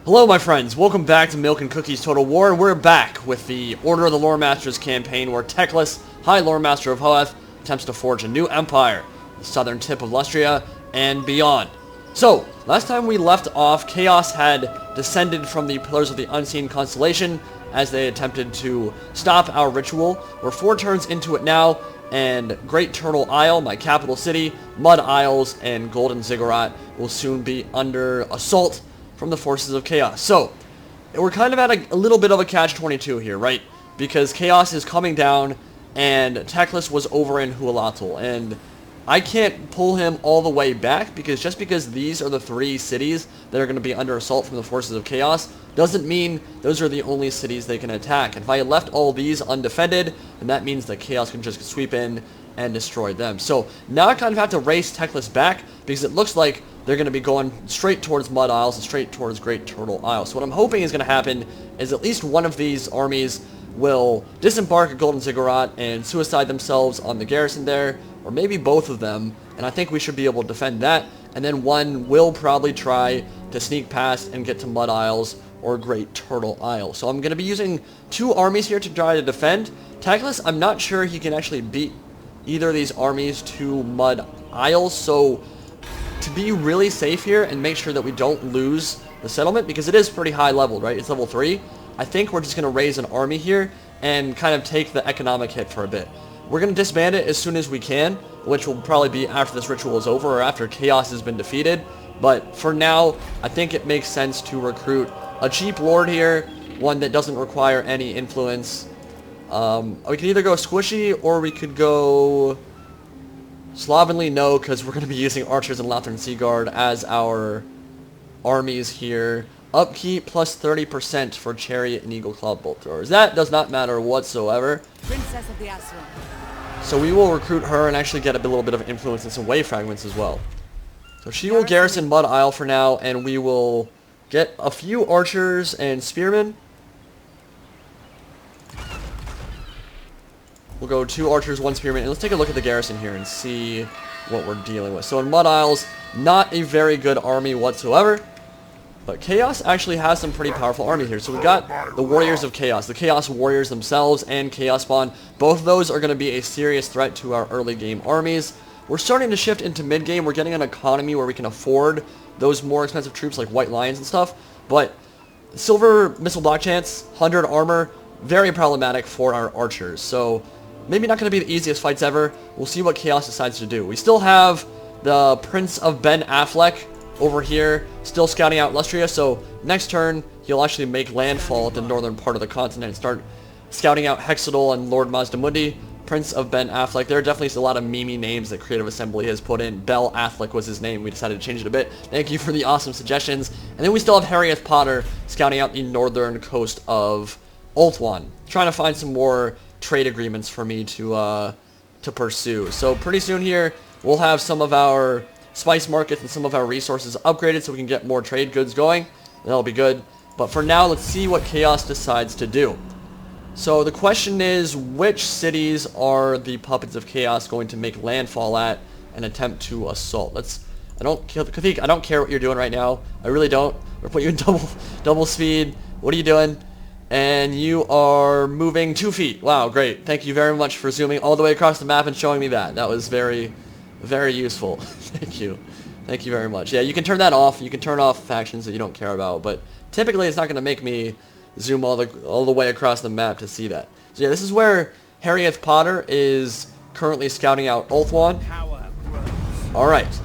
Hello my friends, welcome back to Milk and Cookies Total War. We're back with the Order of the Loremasters campaign where Teclis, High Loremaster of Hoeth, attempts to forge a new empire, the southern tip of Lustria, and beyond. So, last time we left off, Chaos had descended from the Pillars of the Unseen Constellation as they attempted to stop our ritual. We're 4 turns into it now, and Great Turtle Isle, my capital city, Mud Isles, and Golden Ziggurat will soon be under assault from the forces of Chaos. So, we're kind of at a little bit of a catch-22 here, right? Because Chaos is coming down, and Teclis was over in Hualatl, and I can't pull him all the way back, because just because these are the 3 cities that are going to be under assault from the forces of Chaos, doesn't mean those are the only cities they can attack. And if I left all these undefended, then that means that Chaos can just sweep in and destroy them. So, now I kind of have to race Teclis back, because it looks like they're going to be going straight towards Mud Isles and straight towards Great Turtle Isle. So what I'm hoping is going to happen is at least one of these armies will disembark at Golden Ziggurat and suicide themselves on the garrison there, or maybe both of them, and I think we should be able to defend that, and then one will probably try to sneak past and get to Mud Isles or Great Turtle Isle. So I'm going to be using 2 armies here to try to defend. Teclis, I'm not sure he can actually beat either of these armies to Mud Isles, so to be really safe here and make sure that we don't lose the settlement, because it is pretty high leveled, right? It's level 3. I think we're just going to raise an army here and kind of take the economic hit for a bit. We're going to disband it as soon as we can, which will probably be after this ritual is over or after Chaos has been defeated. But for now, I think it makes sense to recruit a cheap lord here, one that doesn't require any influence. We can either go squishy or we could go slovenly, no, because we're going to be using archers and Lathern Sea Guard as our armies here. Upkeep plus 30% for chariot and eagle claw bolt throwers. That does not matter whatsoever. Princess of the Asura. So we will recruit her and actually get a little bit of influence and some wave fragments as well. So she will garrison Mud Isle for now, and we will get a few archers and spearmen. We'll go 2 archers, 1 spearman, and let's take a look at the garrison here and see what we're dealing with. So in Mud Isles, not a very good army whatsoever, but Chaos actually has some pretty powerful army here. So we've got the Warriors of Chaos, the Chaos Warriors themselves, and Chaos Spawn. Both of those are going to be a serious threat to our early game armies. We're starting to shift into mid game. We're getting an economy where we can afford those more expensive troops like White Lions and stuff, but Silver Missile Block Chance, 100 armor, very problematic for our archers. So maybe not going to be the easiest fights ever. We'll see what Chaos decides to do. We still have the Prince of Ben Affleck over here, still scouting out Lustria, so next turn, he'll actually make landfall at the northern part of the continent and start scouting out Hexadol and Lord Mazdamundi. Prince of Ben Affleck. There are definitely a lot of meme names that Creative Assembly has put in. Bell Affleck was his name. We decided to change it a bit. Thank you for the awesome suggestions. And then we still have Hoeth Potter scouting out the northern coast of Ulthuan, trying to find some more trade agreements for me to pursue. So pretty soon here, we'll have some of our spice markets and some of our resources upgraded so we can get more trade goods going. That'll be good. But for now, let's see what Chaos decides to do. So the question is, which cities are the puppets of Chaos going to make landfall at and attempt to assault? Kathik, I don't care what you're doing right now. I really don't. We'll put you in double speed. What are you doing? And you are moving 2 feet. Wow, great. Thank you very much for zooming all the way across the map and showing me that. That was very, very useful. Thank you. Thank you very much. Yeah, you can turn that off. You can turn off factions that you don't care about, but typically it's not going to make me zoom all the way across the map to see that. So yeah, this is where Hoeth Potter is currently scouting out Ulthuan. Alright.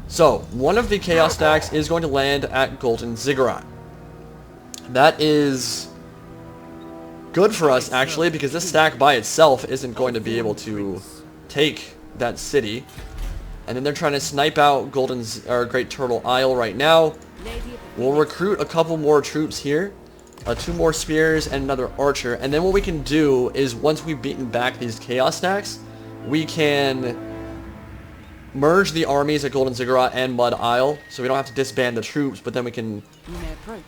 So, one of the Chaos stacks is going to land at Golden Ziggurat. That is good for us, actually, because this stack by itself isn't going to be able to take that city. And then they're trying to snipe out Great Turtle Isle right now. We'll recruit a couple more troops here. 2 more spears and another archer, and then what we can do is once we've beaten back these Chaos stacks, we can merge the armies at Golden Ziggurat and Mud Isle, so we don't have to disband the troops, but then we can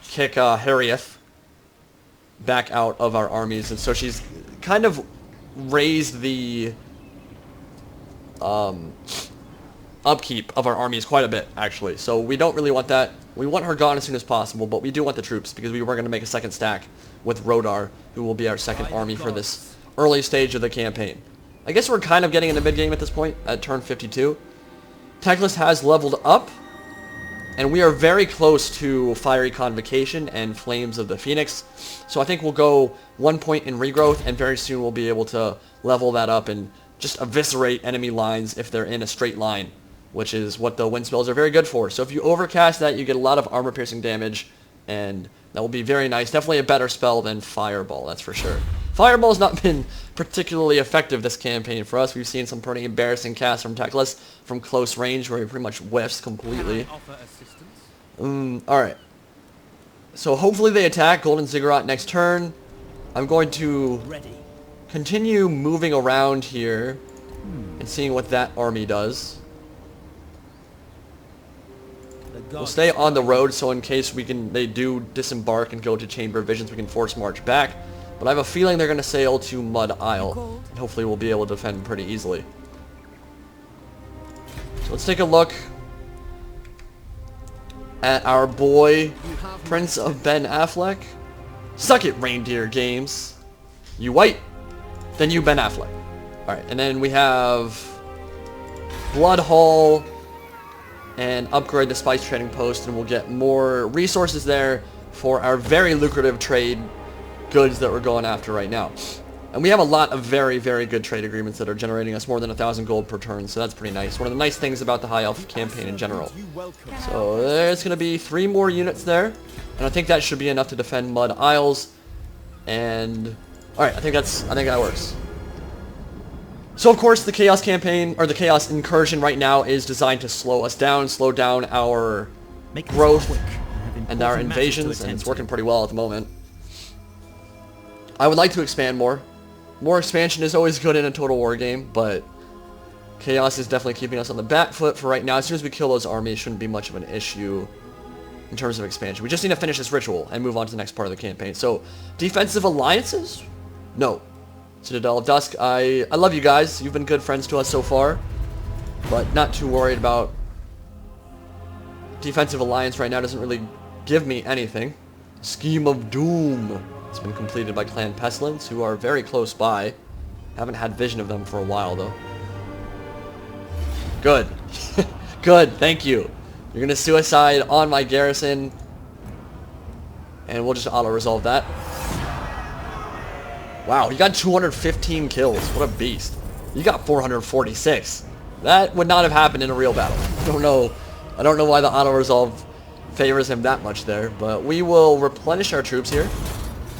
kick Hoeth back out of our armies, and so she's kind of raised the upkeep of our armies quite a bit, actually, so we don't really want that. We want her gone as soon as possible, but we do want the troops because we were going to make a second stack with Rodar, who will be our second army for this early stage of the campaign. I guess we're kind of getting into mid-game at this point, at turn 52. Teclis has leveled up, and we are very close to Fiery Convocation and Flames of the Phoenix. So I think we'll go 1 point in regrowth, and very soon we'll be able to level that up and just eviscerate enemy lines if they're in a straight line, which is what the wind spells are very good for. So if you overcast that, you get a lot of armor-piercing damage, and that will be very nice. Definitely a better spell than Fireball, that's for sure. Fireball's not been particularly effective this campaign for us. We've seen some pretty embarrassing casts from Teclis from close range where he pretty much whiffs completely. Alright. So hopefully they attack Golden Ziggurat next turn. I'm going to continue moving around here and seeing what that army does. We'll stay on the road, so in case they do disembark and go to Chamber of Visions, we can force march back. But I have a feeling they're going to sail to Mud Isle, and hopefully we'll be able to defend pretty easily. So let's take a look at our boy, Prince of Ben Affleck. Suck it, Reindeer Games. You white, then you Ben Affleck. Alright, and then we have Blood Hall and upgrade the Spice Trading Post, and we'll get more resources there for our very lucrative trade goods that we're going after right now. And we have a lot of very, very good trade agreements that are generating us more than 1,000 gold per turn, so that's pretty nice. One of the nice things about the High Elf campaign in general. So there's going to be 3 more units there, and I think that should be enough to defend Mud Isles. And alright, I think that works. So of course the Chaos campaign, or the Chaos incursion right now, is designed to slow us down, slow down our growth and our invasions, and it's working pretty well at the moment. I would like to expand more. More expansion is always good in a Total War game, but Chaos is definitely keeping us on the back foot for right now. As soon as we kill those armies, it shouldn't be much of an issue in terms of expansion. We just need to finish this ritual and move on to the next part of the campaign. So, defensive alliances? No. Citadel of Dusk, I love you guys. You've been good friends to us so far, but not too worried about defensive alliance right now. Doesn't really give me anything. Scheme of Doom. It's been completed by Clan Pestilence, who are very close by. Haven't had vision of them for a while, though. Good. Good, thank you. You're going to suicide on my garrison, and we'll just auto-resolve that. Wow, you got 215 kills. What a beast. You got 446. That would not have happened in a real battle. I don't know why the auto-resolve favors him that much there, but we will replenish our troops here.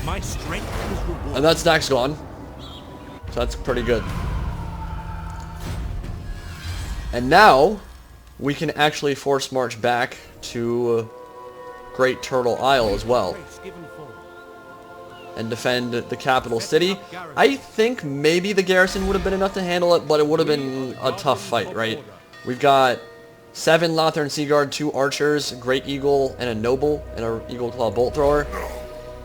My strength is rewarded. And that stack's gone. So that's pretty good. And now we can actually force march back to Great Turtle Isle as well. And defend the capital city. I think maybe the garrison would have been enough to handle it, but it would have been a tough fight, right? We've got 7 Lothern Seaguard, 2 archers, a Great Eagle, and a Noble, and an Eagle Claw Bolt Thrower.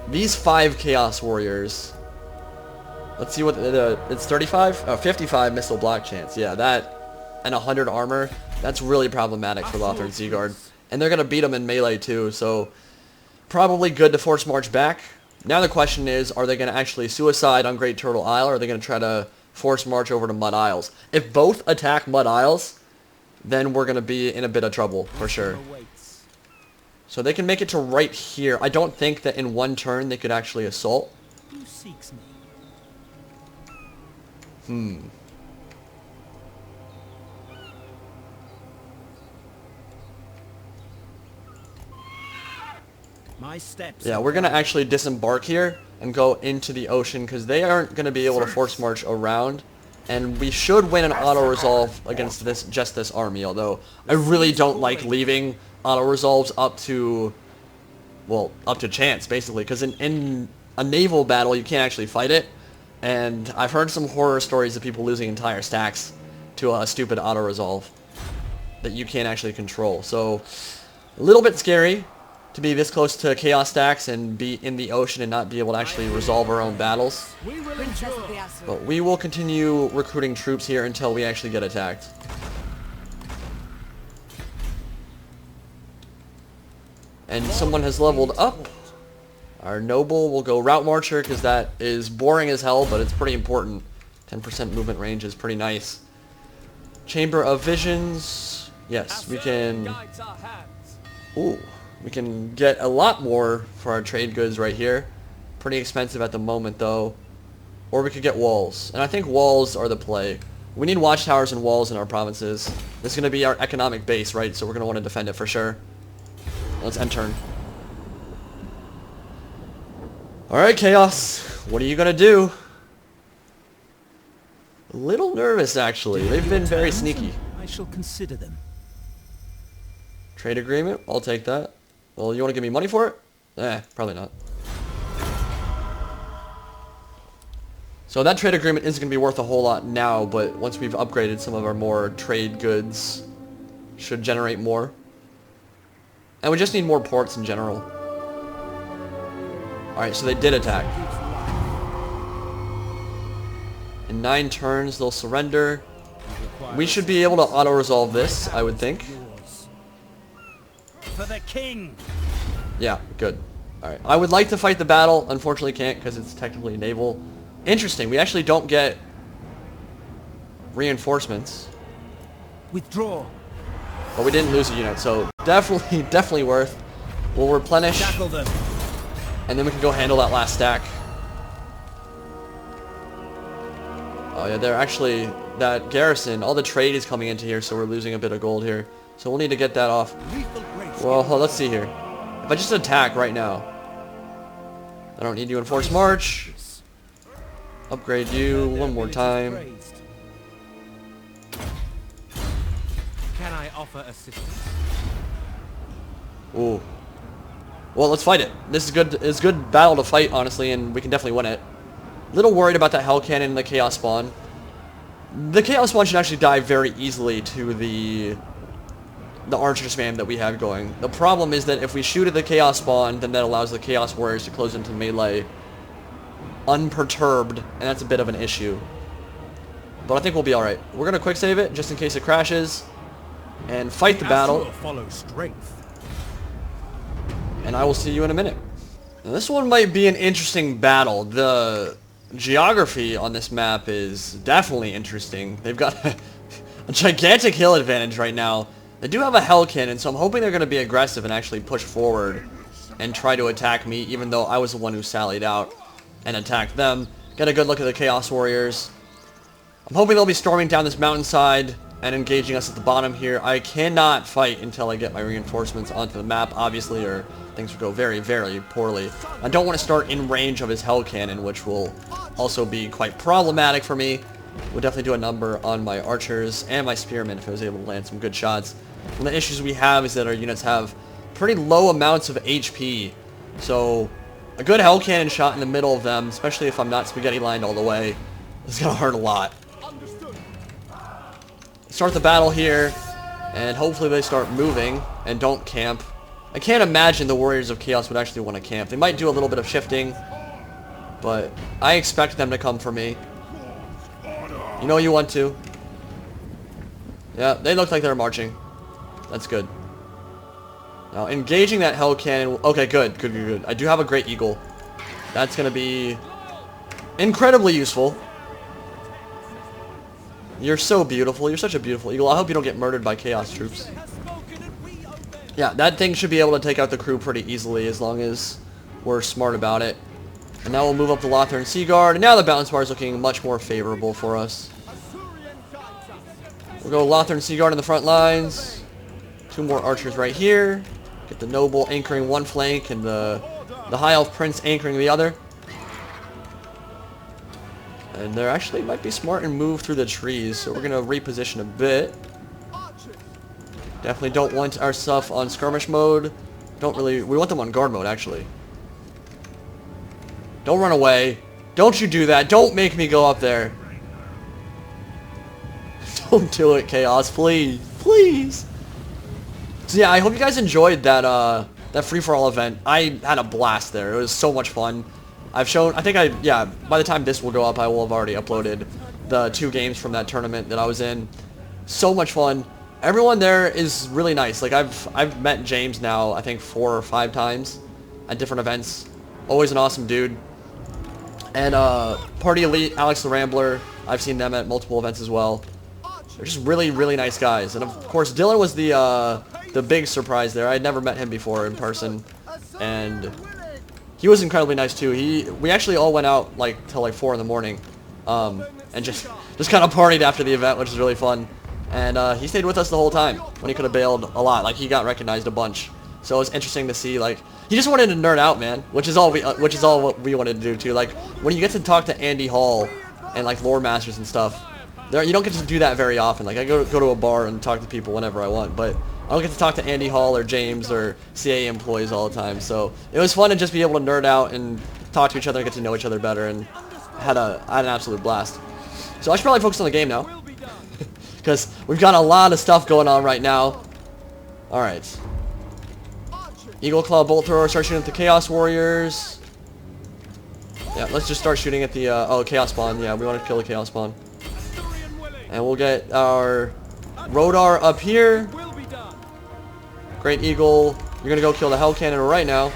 These 5 Chaos Warriors. Let's see what it's 35? Oh, 55 missile block chance. Yeah, that and 100 armor. That's really problematic for Lothern Seaguard. And they're going to beat them in melee too, so probably good to force march back. Now the question is, are they going to actually suicide on Great Turtle Isle, or are they going to try to force march over to Mud Isles? If both attack Mud Isles, then we're going to be in a bit of trouble, for sure. So they can make it to right here. I don't think that in one turn they could actually assault. Who seeks me? My steps. Yeah, we're going to actually disembark here and go into the ocean because they aren't going to be able to force march around. And we should win an auto-resolve against just this army, although I really don't like leaving auto-resolves up to chance, basically, because in a naval battle, you can't actually fight it, and I've heard some horror stories of people losing entire stacks to a stupid auto-resolve that you can't actually control, so a little bit scary to be this close to chaos stacks and be in the ocean and not be able to actually resolve our own battles. But we will continue recruiting troops here until we actually get attacked. And someone has leveled up. Our noble will go route marcher because that is boring as hell, but it's pretty important. 10% movement range is pretty nice. Chamber of Visions. Yes, we can... Ooh, we can get a lot more for our trade goods right here. Pretty expensive at the moment, though. Or we could get walls. And I think walls are the play. We need watchtowers and walls in our provinces. This is going to be our economic base, right? So we're going to want to defend it for sure. Let's end turn. Alright, Chaos. What are you going to do? A little nervous, actually. They've been very sneaky. I shall consider them. Trade agreement? I'll take that. Well, you want to give me money for it? Probably not. So that trade agreement isn't going to be worth a whole lot now, but once we've upgraded some of our more trade goods, should generate more. And we just need more ports in general. Alright, so they did attack. In 9 turns, they'll surrender. We should be able to auto-resolve this, I would think. For the king. Yeah, good. Alright, I would like to fight the battle. Unfortunately can't because it's technically naval. Interesting, we actually don't get reinforcements. Withdraw. But we didn't lose a unit, so definitely worth. We'll replenish. Tackle them. And then we can go handle that last stack. Oh yeah, they're actually, that garrison, all the trade is coming into here, so we're losing a bit of gold here. So we'll need to get that off. Well, let's see here. If I just attack right now, I don't need you in force march. Upgrade you one more time. Can I offer assistance? Ooh. Well, let's fight it. This is good. It's a good battle to fight, honestly, and we can definitely win it. Little worried about that Hell Cannon and the Chaos Spawn. The Chaos Spawn should actually die very easily to the Archer spam that we have going. The problem is that if we shoot at the Chaos Spawn, then that allows the Chaos Warriors to close into melee unperturbed, and that's a bit of an issue. But I think we'll be alright. We're going to quick save it, just in case it crashes, and fight the battle. And I will see you in a minute. Now, this one might be an interesting battle. The geography on this map is definitely interesting. They've got a gigantic hill advantage right now. They do have a Hell Cannon, so I'm hoping they're going to be aggressive and actually push forward and try to attack me, even though I was the one who sallied out and attacked them. Get a good look at the Chaos Warriors. I'm hoping they'll be storming down this mountainside and engaging us at the bottom here. I cannot fight until I get my reinforcements onto the map, obviously, or things will go very, very poorly. I don't want to start in range of his Hell Cannon, which will also be quite problematic for me. We'll definitely do a number on my archers and my spearmen if I was able to land some good shots. One of the issues we have is that our units have pretty low amounts of HP, so a good Hell Cannon shot in the middle of them, especially if I'm not spaghetti lined all the way, is going to hurt a lot. Start the battle here, and hopefully they start moving and don't camp. I can't imagine the Warriors of Chaos would actually want to camp. They might do a little bit of shifting, but I expect them to come for me. You know you want to. Yeah, they look like they're marching. That's good. Now, engaging that Hell Cannon... Okay, good. I do have a Great Eagle. That's going to be incredibly useful. You're so beautiful. You're such a beautiful eagle. I hope you don't get murdered by Chaos troops. Yeah, that thing should be able to take out the crew pretty easily as long as we're smart about it. And now we'll move up the Lothern Sea Guard. And now the balance bar is looking much more favorable for us. We'll go Lothern Sea Guard in the front lines. 2 more archers right here. Get the Noble anchoring one flank and the High Elf Prince anchoring the other. And they actually might be smart and move through the trees, so we're going to reposition a bit. Definitely don't want our stuff on skirmish mode. We want them on guard mode, actually. Don't run away. Don't you do that. Don't make me go up there. Don't do it, Chaos, please. Please. So yeah, I hope you guys enjoyed that free-for-all event. I had a blast there. It was so much fun. I've shown, by the time this will go up, I will have already uploaded the 2 games from that tournament that I was in. So much fun. Everyone there is really nice. Like I've met James now, I think 4 or 5 times at different events. Always an awesome dude. And Party Elite, Alex the Rambler, I've seen them at multiple events as well. They're just really, really nice guys. And of course, Dylan was the big surprise there. I had never met him before in person, and he was incredibly nice too. We actually all went out like till like 4 in the morning, and just kind of partied after the event, which was really fun. And he stayed with us the whole time when he could have bailed a lot. Like he got recognized a bunch, so it was interesting to see. Like he just wanted to nerd out, man, which is all what we wanted to do too. Like when you get to talk to Andy Hall and like Loremasters and stuff, you don't get to do that very often. Like I go to a bar and talk to people whenever I want, but I don't get to talk to Andy Hall or James or CA employees all the time. So it was fun to just be able to nerd out and talk to each other and get to know each other better, and I had an absolute blast. So I should probably focus on the game now, because we've got a lot of stuff going on right now. Alright. Eagle Claw Bolt Thrower, start shooting at the Chaos Warriors. Yeah, let's just start shooting at the, Chaos Spawn. Yeah, we want to kill the Chaos Spawn. And we'll get our Rodar up here. Great Eagle, you're going to go kill the Hell Cannon right now.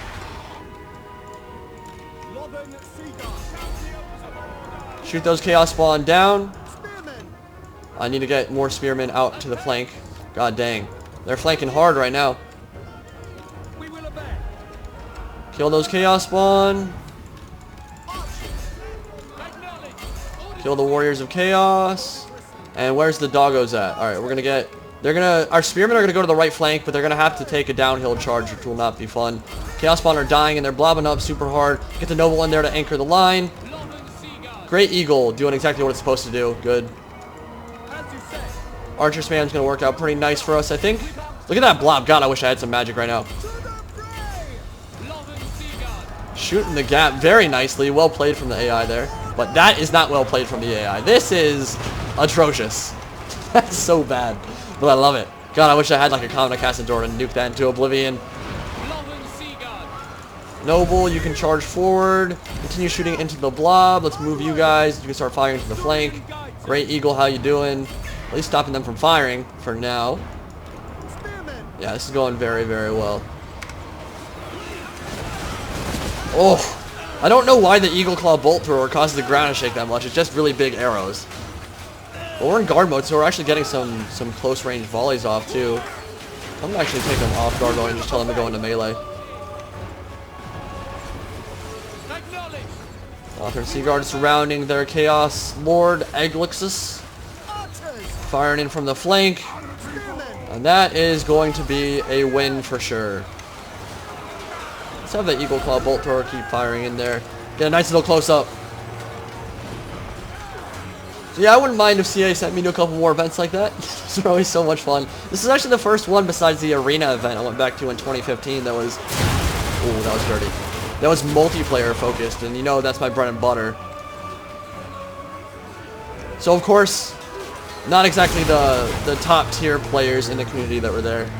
Shoot those Chaos Spawn down. I need to get more Spearmen out to the flank. God dang. They're flanking hard right now. Kill those Chaos Spawn. Kill the Warriors of Chaos. And where's the doggos at? Alright, we're gonna get... Our Spearmen are gonna go to the right flank, but they're gonna have to take a downhill charge, which will not be fun. Chaos Spawn are dying, and they're blobbing up super hard. Get the Noble in there to anchor the line. Great Eagle, doing exactly what it's supposed to do. Good. Archer spam's gonna work out pretty nice for us, I think. Look at that blob. God, I wish I had some magic right now. Shooting the gap very nicely. Well played from the AI there. But that is not well played from the AI. This is atrocious. That's so bad. But I love it. God, I wish I had like a Common Cassador and nuke that into oblivion. Noble, you can charge forward. Continue shooting into the blob. Let's move you guys. You can start firing to the flank. Great Eagle, how you doing? At least stopping them from firing for now. Yeah, this is going very, very well. Oh, I don't know why the Eagle Claw Bolt Thrower causes the ground to shake that much. It's just really big arrows. But we're in guard mode, so we're actually getting some close range volleys off too. I'm gonna actually take them off guard mode and just tell them to go into melee. Author Sea Guard surrounding their Chaos Lord Eglixus. Firing in from the flank. And that is going to be a win for sure. Let's have the Eagle Claw Bolt Thrower keep firing in there. Get a nice little close up. So yeah, I wouldn't mind if CA sent me to a couple more events like that. It's always so much fun. This is actually the first one besides the arena event I went back to in 2015 that was... Ooh, that was dirty. That was multiplayer focused, and you know that's my bread and butter. So of course, not exactly the top tier players in the community that were there.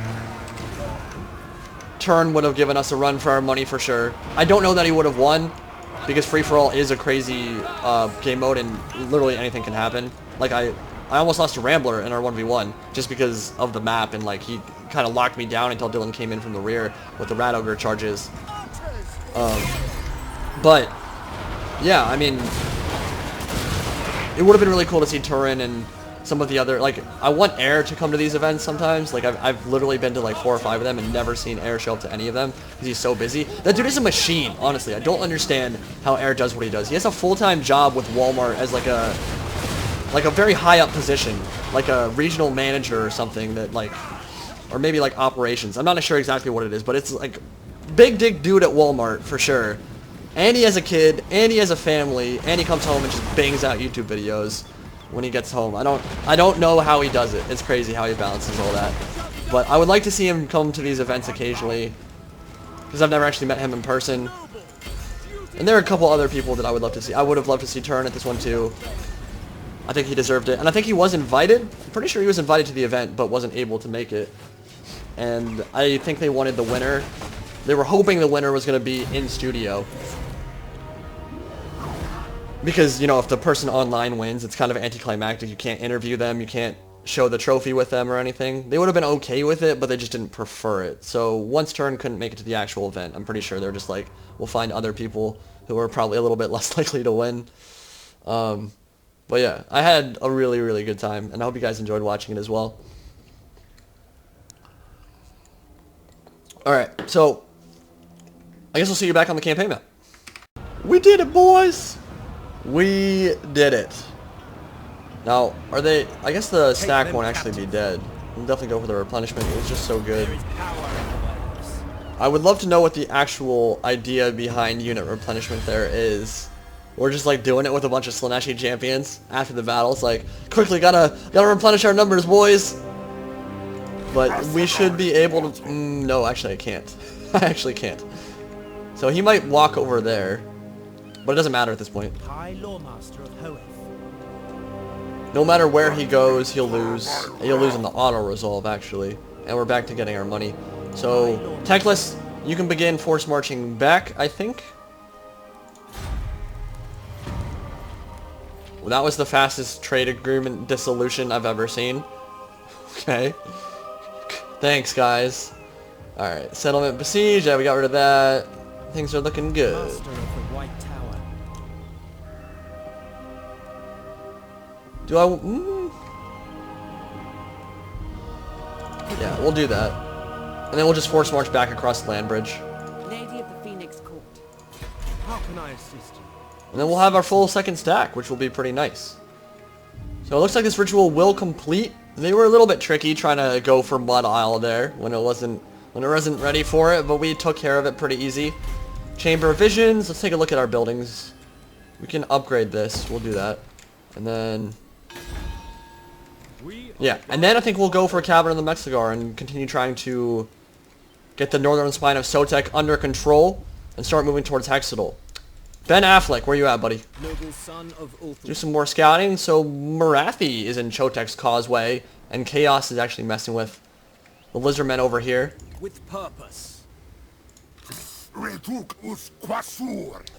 Turn would have given us a run for our money for sure. I don't know that he would have won, because free-for-all is a crazy game mode and literally anything can happen. Like I almost lost to Rambler in our 1v1 just because of the map, and like he kind of locked me down until Dylan came in from the rear with the Rat Ogre charges. But yeah, I mean, it would have been really cool to see Turin and some of the other, like, I want Air to come to these events sometimes. Like, I've literally been to like 4 or 5 of them and never seen Air show up to any of them because he's so busy. That dude is a machine, honestly. I don't understand how Air does what he does. He has a full-time job with Walmart as like a very high up position, like a regional manager or something that like, or maybe like operations. I'm not sure exactly what it is, but it's like big dig dude at Walmart for sure. And he has a kid, and he has a family, and he comes home and just bangs out YouTube videos when he gets home. I don't know how he does it. It's crazy how he balances all that. But I would like to see him come to these events occasionally, because I've never actually met him in person. And there are a couple other people that I would love to see. I would have loved to see Turn at this one too. I think he deserved it. And I think he was invited. I'm pretty sure he was invited to the event, but wasn't able to make it. And I think they wanted the winner. They were hoping the winner was going to be in studio. Because, you know, if the person online wins, it's kind of anticlimactic. You can't interview them. You can't show the trophy with them or anything. They would have been okay with it, but they just didn't prefer it. So once turn couldn't make it to the actual event. I'm pretty sure they're just like, we'll find other people who are probably a little bit less likely to win. But yeah, I had a really, really good time, and I hope you guys enjoyed watching it as well. Alright, so I guess we'll see you back on the campaign map. We did it, boys! We did it. Now, are they... I guess the stack won't actually be dead. We'll definitely go for the replenishment. It was just so good. I would love to know what the actual idea behind unit replenishment there is. We're just like doing it with a bunch of Slaaneshi champions after the battle. It's like, quickly, gotta replenish our numbers, boys! But we should be able to... no, actually I can't. I actually can't. So he might walk over there. But it doesn't matter at this point. High Loremaster of Hoeth. No matter where he goes, he'll lose. He'll lose in the auto-resolve, actually. And we're back to getting our money. So, Teclis, you can begin force marching back, I think. Well, that was the fastest trade agreement dissolution I've ever seen. Okay. Thanks, guys. Alright, settlement besiege. Yeah, we got rid of that. Things are looking good. Master of the White Tower. Do I... yeah, we'll do that. And then we'll just force march back across the land bridge. Lady of the Phoenix Court. How can I assist you? And then we'll have our full second stack, which will be pretty nice. So it looks like this ritual will complete. They were a little bit tricky trying to go for Mud Isle there when it wasn't ready for it, but we took care of it pretty easy. Chamber of Visions. Let's take a look at our buildings. We can upgrade this. We'll do that. And then... yeah, and then I think we'll go for a Cavern of the Mexigar and continue trying to get the northern spine of Sotek under control and start moving towards Hexadol. Ben Affleck, where you at, buddy? Noble son of Do some more scouting. So Marathi is in Chotek's causeway, and Chaos is actually messing with the Lizardmen over here. with purpose.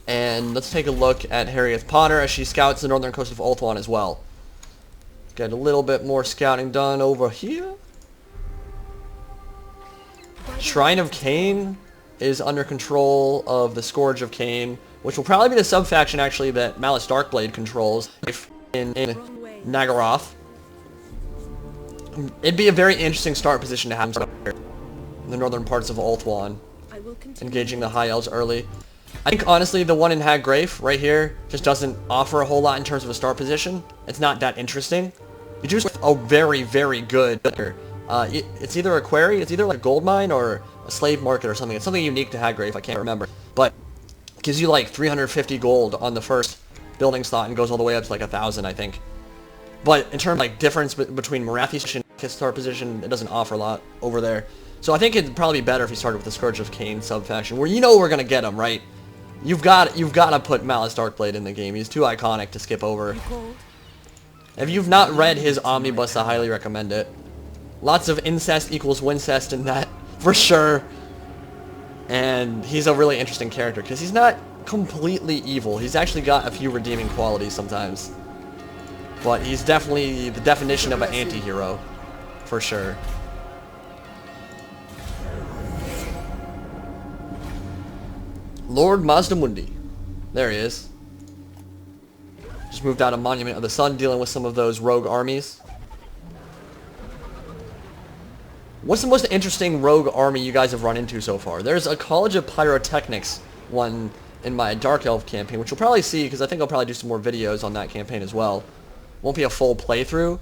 And let's take a look at Harriet Potter as she scouts the northern coast of Ulthuan as well. Get a little bit more scouting done over here. Shrine of Cain is under control of the Scourge of Cain, which will probably be the sub-faction actually that Malice Darkblade controls in Nagaroth. It'd be a very interesting start position to have in the northern parts of Ulthuan, engaging the High Elves early. I think honestly the one in Haggrafe right here just doesn't offer a whole lot in terms of a start position. It's not that interesting. You choose a very, very good it's either a quarry, it's either like a gold mine or a slave market or something. It's something unique to Haggrafe, I can't remember. But it gives you like 350 gold on the first building slot and goes all the way up to like 1,000, I think. But in terms of like difference between Marathi's and his start position, it doesn't offer a lot over there. So I think it'd probably be better if you started with the Scourge of Cain sub-faction, where you know we're gonna get him, right? You've got to put Malice Darkblade in the game. He's too iconic to skip over. If you've not read his omnibus, I highly recommend it. Lots of incest equals wincest in that, for sure. And he's a really interesting character, because he's not completely evil. He's actually got a few redeeming qualities sometimes. But he's definitely the definition of an anti-hero, for sure. Lord Mazdamundi. There he is. Just moved out of Monument of the Sun, dealing with some of those rogue armies. What's the most interesting rogue army you guys have run into so far? There's a College of Pyrotechnics one in my Dark Elf campaign, which you'll probably see, because I think I'll probably do some more videos on that campaign as well. Won't be a full playthrough,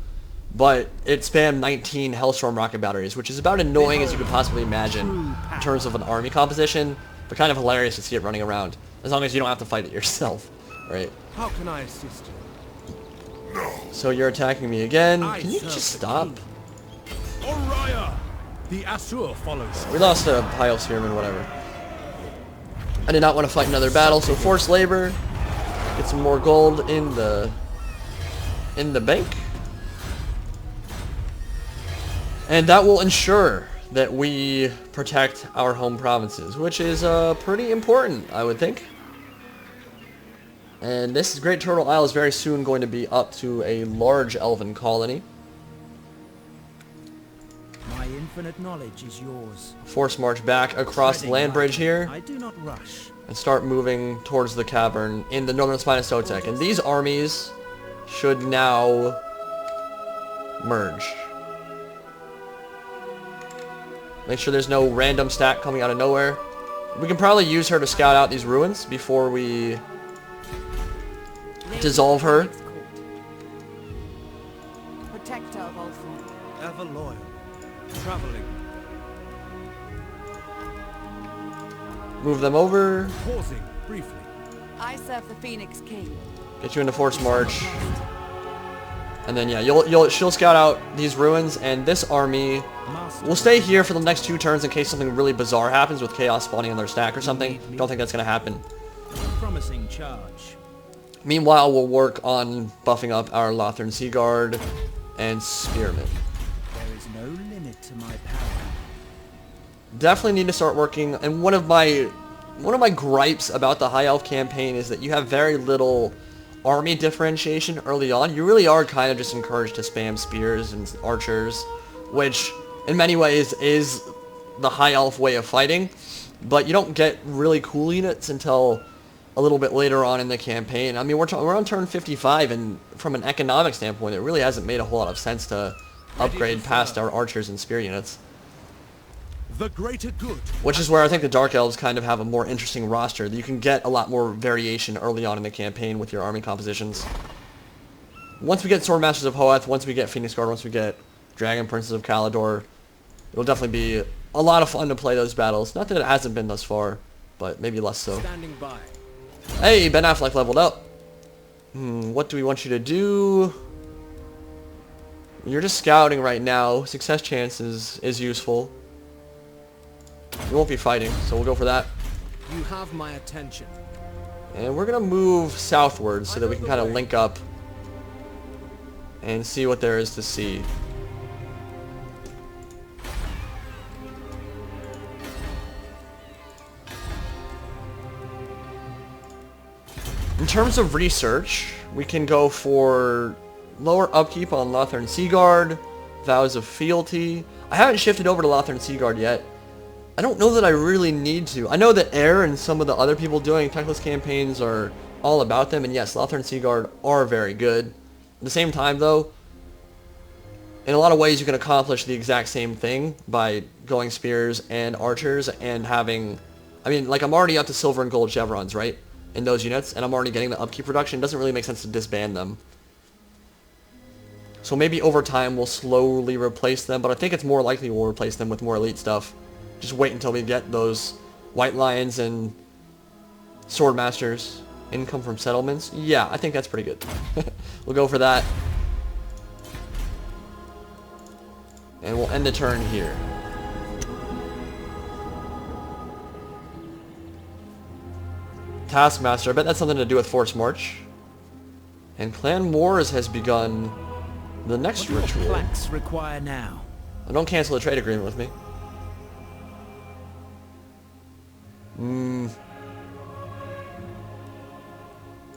but it spanned 19 Hellstorm rocket batteries, which is about annoying as you could possibly imagine in terms of an army composition, but kind of hilarious to see it running around, as long as you don't have to fight it yourself, right? How can I assist you? So you're attacking me again. Can you just stop? Oriah! The Asur follows. We lost a High Elves Spearman, whatever. I did not want to fight another battle, so forced labor. Get some more gold in the bank. And that will ensure that we protect our home provinces, which is pretty important, I would think. And this Great Turtle Isle is very soon going to be up to a large elven colony. infinite knowledge is yours. Force march back across the Treading land bridge lightly, here. I do not rush. And start moving towards the cavern in the northern Spine of Sotek. And these armies should now merge. Make sure there's no random stack coming out of nowhere. We can probably use her to scout out these ruins before we dissolve her. Phoenix Court. Protector of all things. Ever loyal. Traveling. Move them over. Pausing briefly. I serve the Phoenix King. Get you into Force March. And then yeah, she'll scout out these ruins, and this army will stay here for the next 2 turns in case something really bizarre happens with Chaos spawning on their stack or something. Don't think that's going to happen. Promising charge. Meanwhile, we'll work on buffing up our Lothern Sea Guard and Spearmen. There is no limit to my power. Definitely need to start working, and one of my gripes about the High Elf campaign is that you have very little army differentiation early on. You really are kind of just encouraged to spam spears and archers, which in many ways is the High Elf way of fighting, but you don't get really cool units until a little bit later on in the campaign. I mean, we're on turn 55, and from an economic standpoint, it really hasn't made a whole lot of sense to upgrade past our archers and spear units. The greater good. Which is where I think the Dark Elves kind of have a more interesting roster. You can get a lot more variation early on in the campaign with your army compositions. Once we get Swordmasters of Hoeth, once we get Phoenix Guard, once we get Dragon Princes of Calidor, it'll definitely be a lot of fun to play those battles. Not that it hasn't been thus far, but maybe less so. Standing by. Hey, Ben Affleck leveled up. What do we want you to do? You're just scouting right now. Success chances is useful. We won't be fighting, so we'll go for that. You have my attention. And we're going to move southward so that we can kind of link up and see what there is to see. In terms of research, we can go for lower upkeep on Lothern Sea Guard, Vows of Fealty. I haven't shifted over to Lothern Sea Guard yet. I don't know that I really need to. I know that Air and some of the other people doing Teclis campaigns are all about them, and yes, Lothern Sea Guard are very good. At the same time, though, in a lot of ways you can accomplish the exact same thing by going spears and archers and having... I mean, like, I'm already up to silver and gold chevrons, right? In those units, and I'm already getting the upkeep reduction. It doesn't really make sense to disband them. So maybe over time we'll slowly replace them, but I think it's more likely we'll replace them with more elite stuff. Just wait until we get those White Lions and Swordmasters. Income from settlements? Yeah, I think that's pretty good. We'll go for that. And we'll end the turn here. Taskmaster, I bet that's something to do with Force March. And Clan Wars has begun the next What do ritual. your planks require now? Oh, don't cancel the trade agreement with me.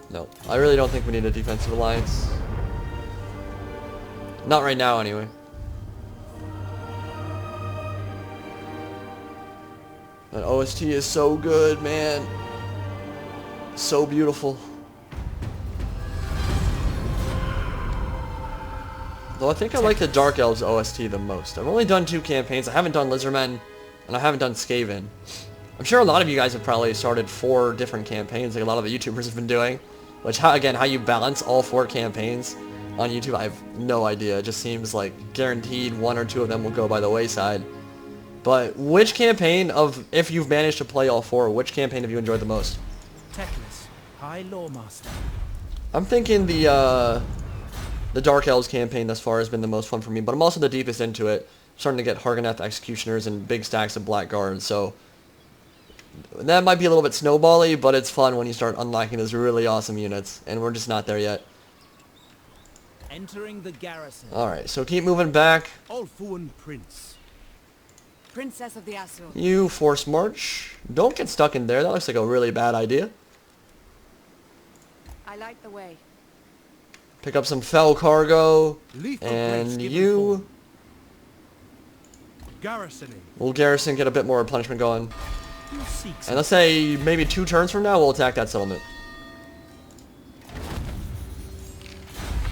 No, I really don't think we need a defensive alliance. Not right now, anyway. That OST is so good, man. So beautiful. Though I think I like the Dark Elves OST the most. I've only done 2 campaigns. I haven't done Lizardmen, and I haven't done Skaven. I'm sure a lot of you guys have probably started 4 different campaigns, like a lot of the YouTubers have been doing. Which, how you balance all 4 campaigns on YouTube, I have no idea. It just seems like guaranteed 1 or 2 of them will go by the wayside. But which campaign of, if you've managed to play all 4, which campaign have you enjoyed the most? Teclis High Loremaster. I'm thinking the Dark Elves campaign thus far has been the most fun for me, but I'm also the deepest into it. I'm starting to get Harganeth Executioners and big stacks of Black Guards, so that might be a little bit snowbally, but it's fun when you start unlocking those really awesome units, and we're just not there yet. Entering the garrison. Alright, so keep moving back. Ulfuan Prince. Princess of the Azure. You Force March. Don't get stuck in there. That looks like a really bad idea. I light the way. Pick up some fell cargo. Lethal And grace given you Garrisoning. We'll garrison, get a bit more replenishment going. Who seeks And let's say maybe 2 turns from now, we'll attack that settlement.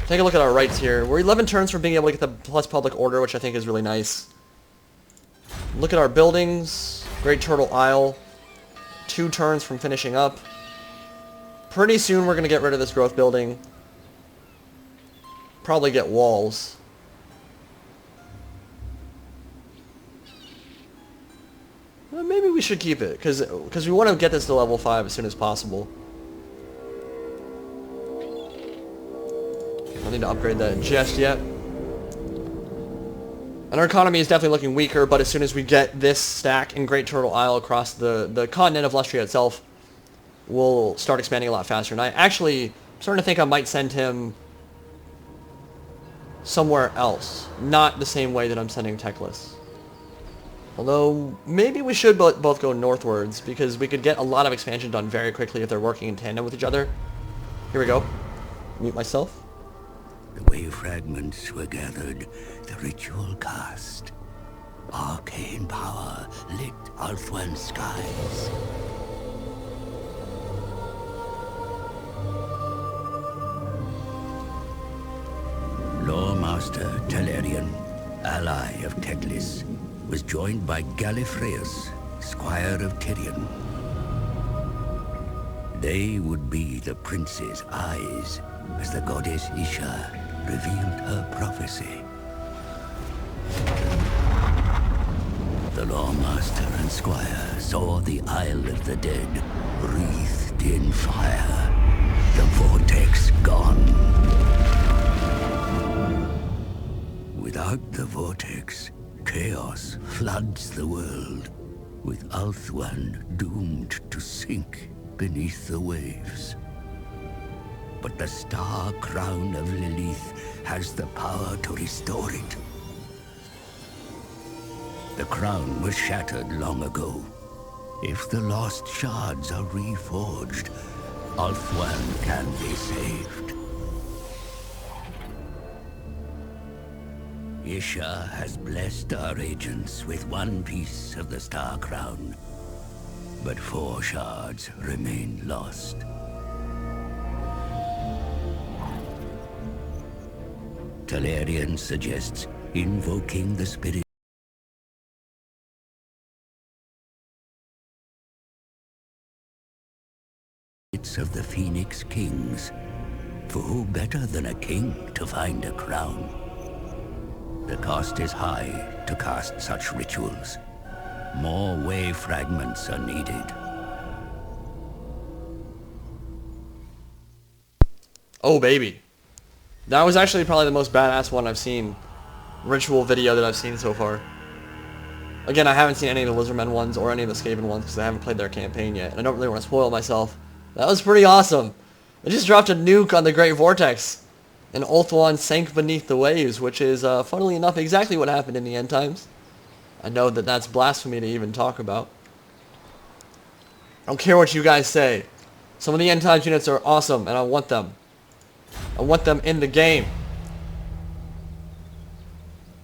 Take a look at our rights here. We're 11 turns from being able to get the plus public order, which I think is really nice. Look at our buildings. Great Turtle Isle. 2 turns from finishing up. Pretty soon we're going to get rid of this growth building. Probably get walls. Well, maybe we should keep it, because we want to get this to level 5 as soon as possible. I need to upgrade that just yet. And our economy is definitely looking weaker, but as soon as we get this stack in Great Turtle Isle across the continent of Lustria itself, we'll start expanding a lot faster. And I actually am starting to think I might send him somewhere else. Not the same way that I'm sending Teclis. Although, maybe we should both go northwards, because we could get a lot of expansion done very quickly if they're working in tandem with each other. Here we go. Mute myself. The way fragments were gathered, the ritual cast. Arcane power lit Ulthuan skies. Loremaster Telerian, ally of Teclis, was joined by Gallifreus, squire of Tyrion. They would be the prince's eyes as the goddess Isha revealed her prophecy. The Loremaster and squire saw the Isle of the Dead wreathed in fire, the vortex gone. Without the vortex, chaos floods the world, with Ulthuan doomed to sink beneath the waves. But the star crown of Lilith has the power to restore it. The crown was shattered long ago. If the lost shards are reforged, Ulthuan can be saved. Isha has blessed our agents with one piece of the star crown, but 4 shards remain lost. Telerian suggests invoking the spirit of the Phoenix Kings. For who better than a king to find a crown? The cost is high to cast such rituals. More way fragments are needed. Oh, baby. That was actually probably the most badass one I've seen. Ritual video that I've seen so far. Again, I haven't seen any of the Lizardmen ones or any of the Skaven ones because I haven't played their campaign yet. And I don't really want to spoil myself. That was pretty awesome. They just dropped a nuke on the Great Vortex. And Ulthuan sank beneath the waves, which is, funnily enough, exactly what happened in the end times. I know that that's blasphemy to even talk about. I don't care what you guys say. Some of the end times units are awesome, and I want them. I want them in the game.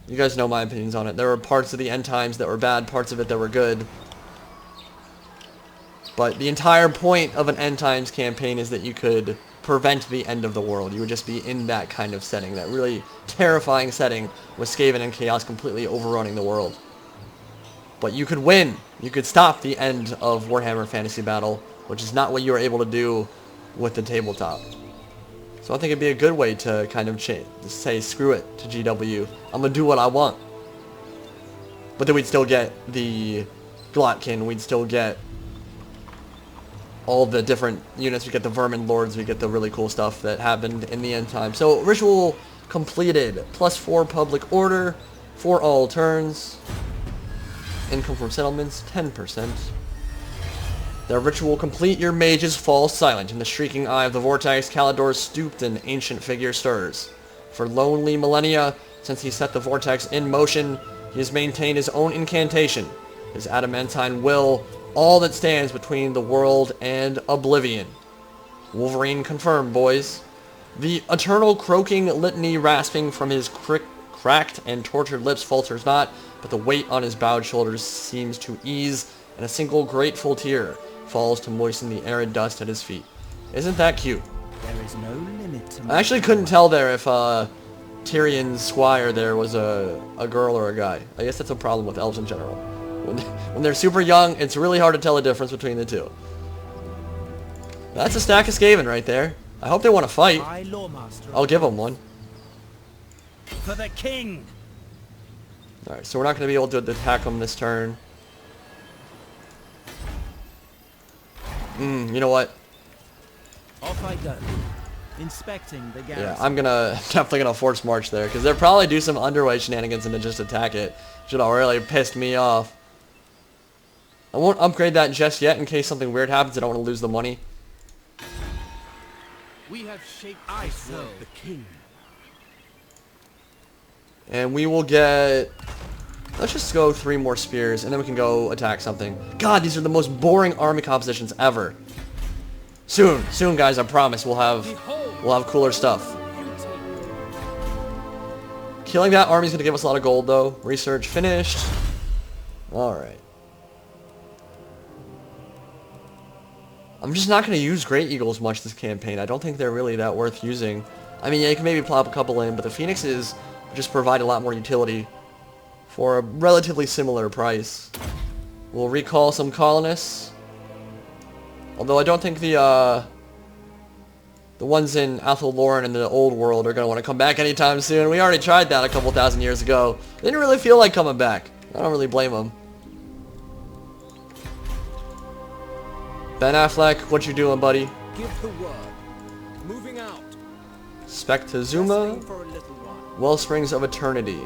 You guys know my opinions on it. There were parts of the end times that were bad, parts of it that were good. But the entire point of an end times campaign is that you could prevent the end of the world. You would just be in that kind of setting, that really terrifying setting with Skaven and Chaos completely overrunning the world. But you could win. You could stop the end of Warhammer Fantasy Battle, which is not what you were able to do with the tabletop. So I think it'd be a good way to kind of say, screw it to GW. I'm going to do what I want. But then we'd still get the Glotkin, we'd still get all the different units, we get the Vermin Lords, we get the really cool stuff that happened in the end time. So, ritual completed. +4 public order for all turns. Income from settlements, 10%. The ritual complete, your mages fall silent. In the shrieking eye of the vortex, Kalidor's stooped and ancient figure stirs. For lonely millennia, since he set the vortex in motion, he has maintained his own incantation, his adamantine will, all that stands between the world and oblivion. Wolverine confirmed, boys. The eternal croaking litany rasping from his cracked and tortured lips falters not, but the weight on his bowed shoulders seems to ease, and a single grateful tear falls to moisten the arid dust at his feet. Isn't that cute? There is no limit to I actually couldn't tell there if Tyrion's squire there was a girl or a guy. I guess that's a problem with elves in general. When they're super young, it's really hard to tell the difference between the two. That's a stack of Skaven right there. I hope they want to fight. High Loremaster. I'll give them one. For the king. Alright, so we're not going to be able to attack them this turn. You know what? Off I go. Inspecting the garrison. Yeah, I'm definitely gonna force march there, because they'll probably do some underway shenanigans and then just attack it. Should have really pissed me off. I won't upgrade that just yet in case something weird happens. I don't want to lose the money. We have shaped I serve the king. And we will get... Let's just go 3 more spears, and then we can go attack something. God, these are the most boring army compositions ever. Soon, guys, I promise we'll have cooler stuff. Killing that army is going to give us a lot of gold, though. Research finished. Alright. I'm just not going to use Great Eagles much this campaign. I don't think they're really that worth using. I mean, yeah, you can maybe plop a couple in, but the Phoenixes just provide a lot more utility for a relatively similar price. We'll recall some colonists. Although I don't think the ones in Athel Loren and the old world are going to want to come back anytime soon. We already tried that a couple thousand years ago. They didn't really feel like coming back. I don't really blame them. Ben Affleck, what you doing, buddy? Give the word. Moving out. Spectazuma, Resting for a little while. Wellsprings of Eternity.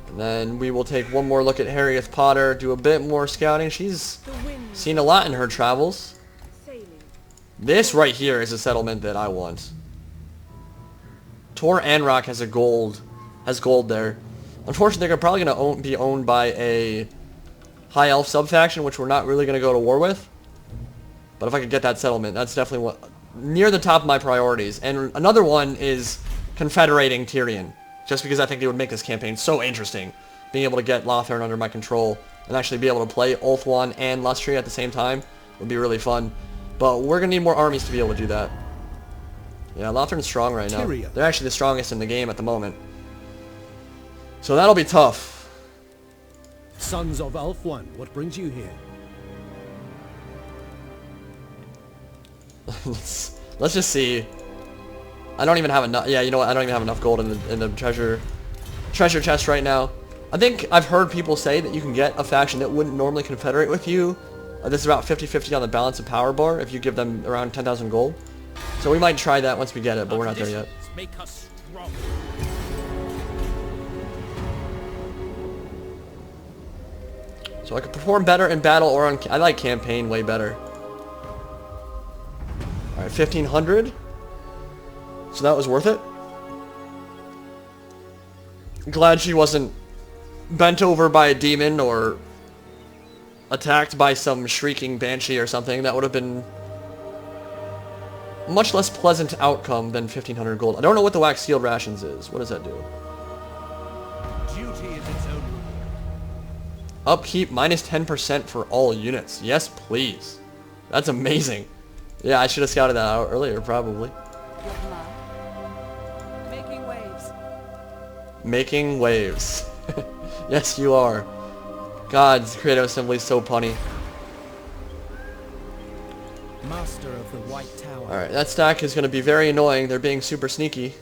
And then we will take one more look at Harriet Potter, do a bit more scouting. She's seen a lot in her travels. This right here is a settlement that I want. Tor Anrock has gold there. Unfortunately, they're probably going to be owned by a High Elf subfaction, which we're not really going to go to war with. But if I could get that settlement, that's definitely what near the top of my priorities. And another one is confederating Tyrion, just because I think it would make this campaign so interesting, being able to get Lothern under my control and actually be able to play Ulthuan and Lustri at the same time would be really fun. But we're going to need more armies to be able to do that. Yeah, Lothern's strong right now. Tyrion. They're actually the strongest in the game at the moment. So that'll be tough. Sons of Ulthuan, what brings you here? Let's just see. I don't even have enough. Yeah, you know what? I don't even have enough gold in the treasure chest right now. I think I've heard people say that you can get a faction that wouldn't normally confederate with you. This is about 50-50 on the balance of power bar if you give them around 10,000 gold. So we might try that once we get it, but we're not there yet. Make us strong. So I could perform better in battle or on... I like campaign way better. Alright, 1,500. So that was worth it. Glad she wasn't bent over by a demon or attacked by some shrieking banshee or something. That would have been much less pleasant outcome than 1,500 gold. I don't know what the wax sealed rations is. What does that do? Duty is its own. Upkeep minus 10% for all units. Yes, please. That's amazing. Yeah, I should have scouted that out earlier, probably. Your plan? Making waves. Making waves. Yes, you are. God, Creative Assembly is so punny. Master of the White Tower. Alright, that stack is going to be very annoying. They're being super sneaky.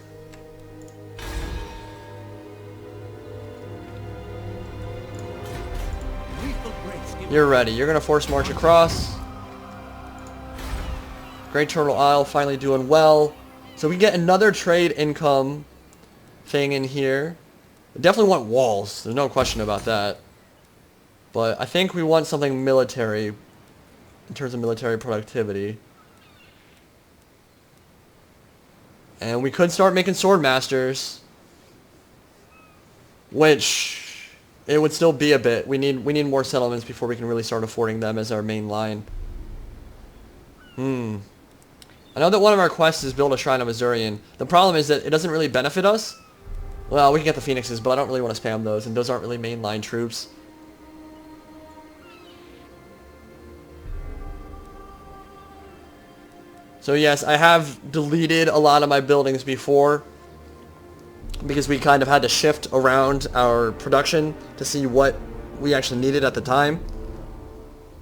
Lethal grace. Give You're ready. You're going to force march across. Great Turtle Isle finally doing well. So we get another trade income thing in here. We definitely want walls. There's no question about that. But I think we want something military in terms of military productivity. And we could start making sword masters, which it would still be a bit. We need more settlements before we can really start affording them as our main line. I know that one of our quests is build a shrine of Azurian. The problem is that it doesn't really benefit us Well, we can get the Phoenixes, but I don't really want to spam those, and those aren't really mainline troops. So yes, I have deleted a lot of my buildings before, because we kind of had to shift around our production to see what we actually needed at the time.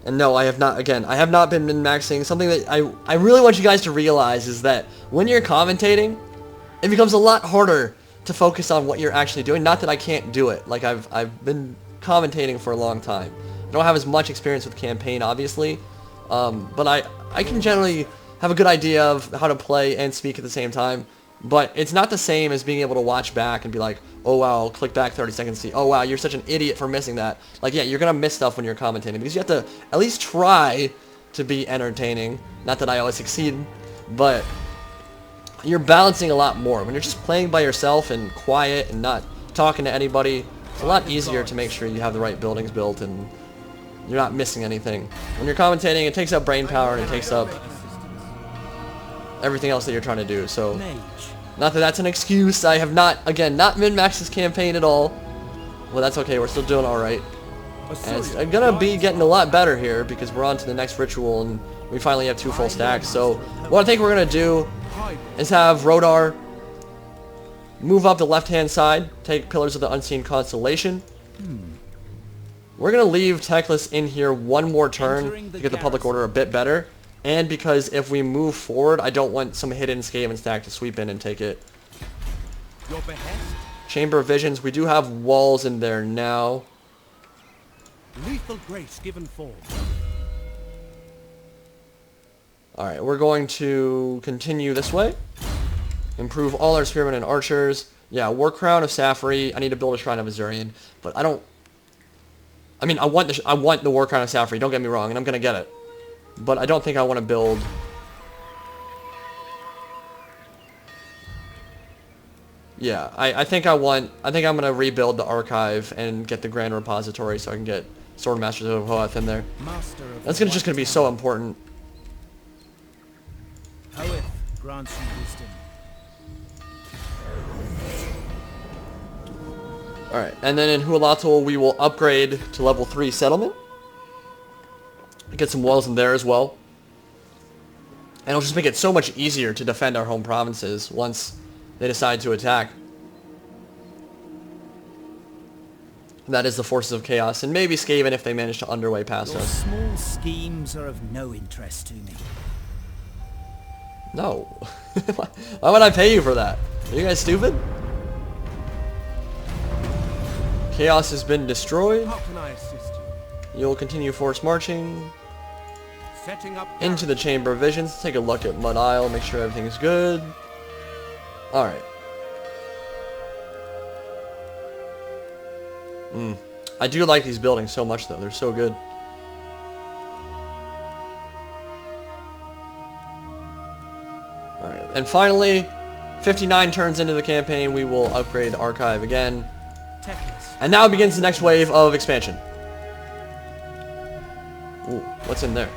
And no, I have not, again, I have not been min-maxing. Something that I really want you guys to realize is that when you're commentating, it becomes a lot harder to focus on what you're actually doing. Not that I can't do it. Like, I've been commentating for a long time. I don't have as much experience with campaign, obviously. But I can generally have a good idea of how to play and speak at the same time. But it's not the same as being able to watch back and be like, oh wow, I'll click back 30 seconds to see, oh wow, you're such an idiot for missing that. Like, yeah, you're going to miss stuff when you're commentating, because you have to at least try to be entertaining. Not that I always succeed, but you're balancing a lot more. When you're just playing by yourself and quiet and not talking to anybody, it's a lot easier to make sure you have the right buildings built and you're not missing anything. When you're commentating, it takes up brain power and it takes up everything else that you're trying to do. So, not that that's an excuse. I have not, again, not min-maxed this campaign at all. Well, that's okay. We're still doing alright. And it's going to be getting a lot better here because we're on to the next ritual and we finally have 2 full stacks. So, what I think we're going to do is have Rodar move up the left-hand side, take Pillars of the Unseen Constellation. We're going to leave Teclis in here one more turn to get the public order a bit better. And because if we move forward, I don't want some hidden Skaven stack to sweep in and take it. Chamber of Visions. We do have walls in there now. Lethal grace given form. Alright, we're going to continue this way. Improve all our spearmen and archers. Yeah, War Crown of Safri. I need to build a Shrine of Azurian. But I don't... I mean, I want the War Crown of Safri, don't get me wrong, and I'm going to get it. But I don't think I want to build... Yeah, I think I'm going to rebuild the archive and get the Grand Repository so I can get Sword Masters of Hoeth in there. That's just going to be so important. Hoeth grants you wisdom. Alright, and then in Hualatul we will upgrade to level 3 settlement. Get some walls in there as well. And it'll just make it so much easier to defend our home provinces once they decide to attack. That is the Forces of Chaos, and maybe Skaven if they manage to underway past Your us. small schemes are of no interest to me. No. Why would I pay you for that? Are you guys stupid? Chaos has been destroyed. How can I assist you? You'll continue force marching Setting up into the Chamber of Visions. Take a look at Mud Isle, make sure everything's good. Alright. I do like these buildings so much though, they're so good. Alright, and finally, 59 turns into the campaign, we will upgrade Archive again. And now begins the next wave of expansion. Ooh, what's in there?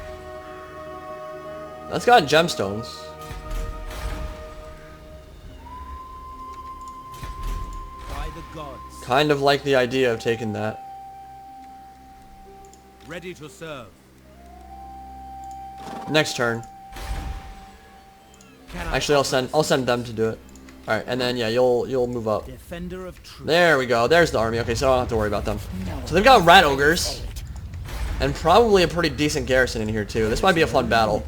That's got gemstones. By the gods. Kind of like the idea of taking that. ready to serve. Next turn. Actually, I'll send them to do it. All right, and then yeah, you'll move up. Defender of truth. There we go. There's the army. Okay, so I don't have to worry about them. So they've got rat ogres, and probably a pretty decent garrison in here too. This might be a fun battle.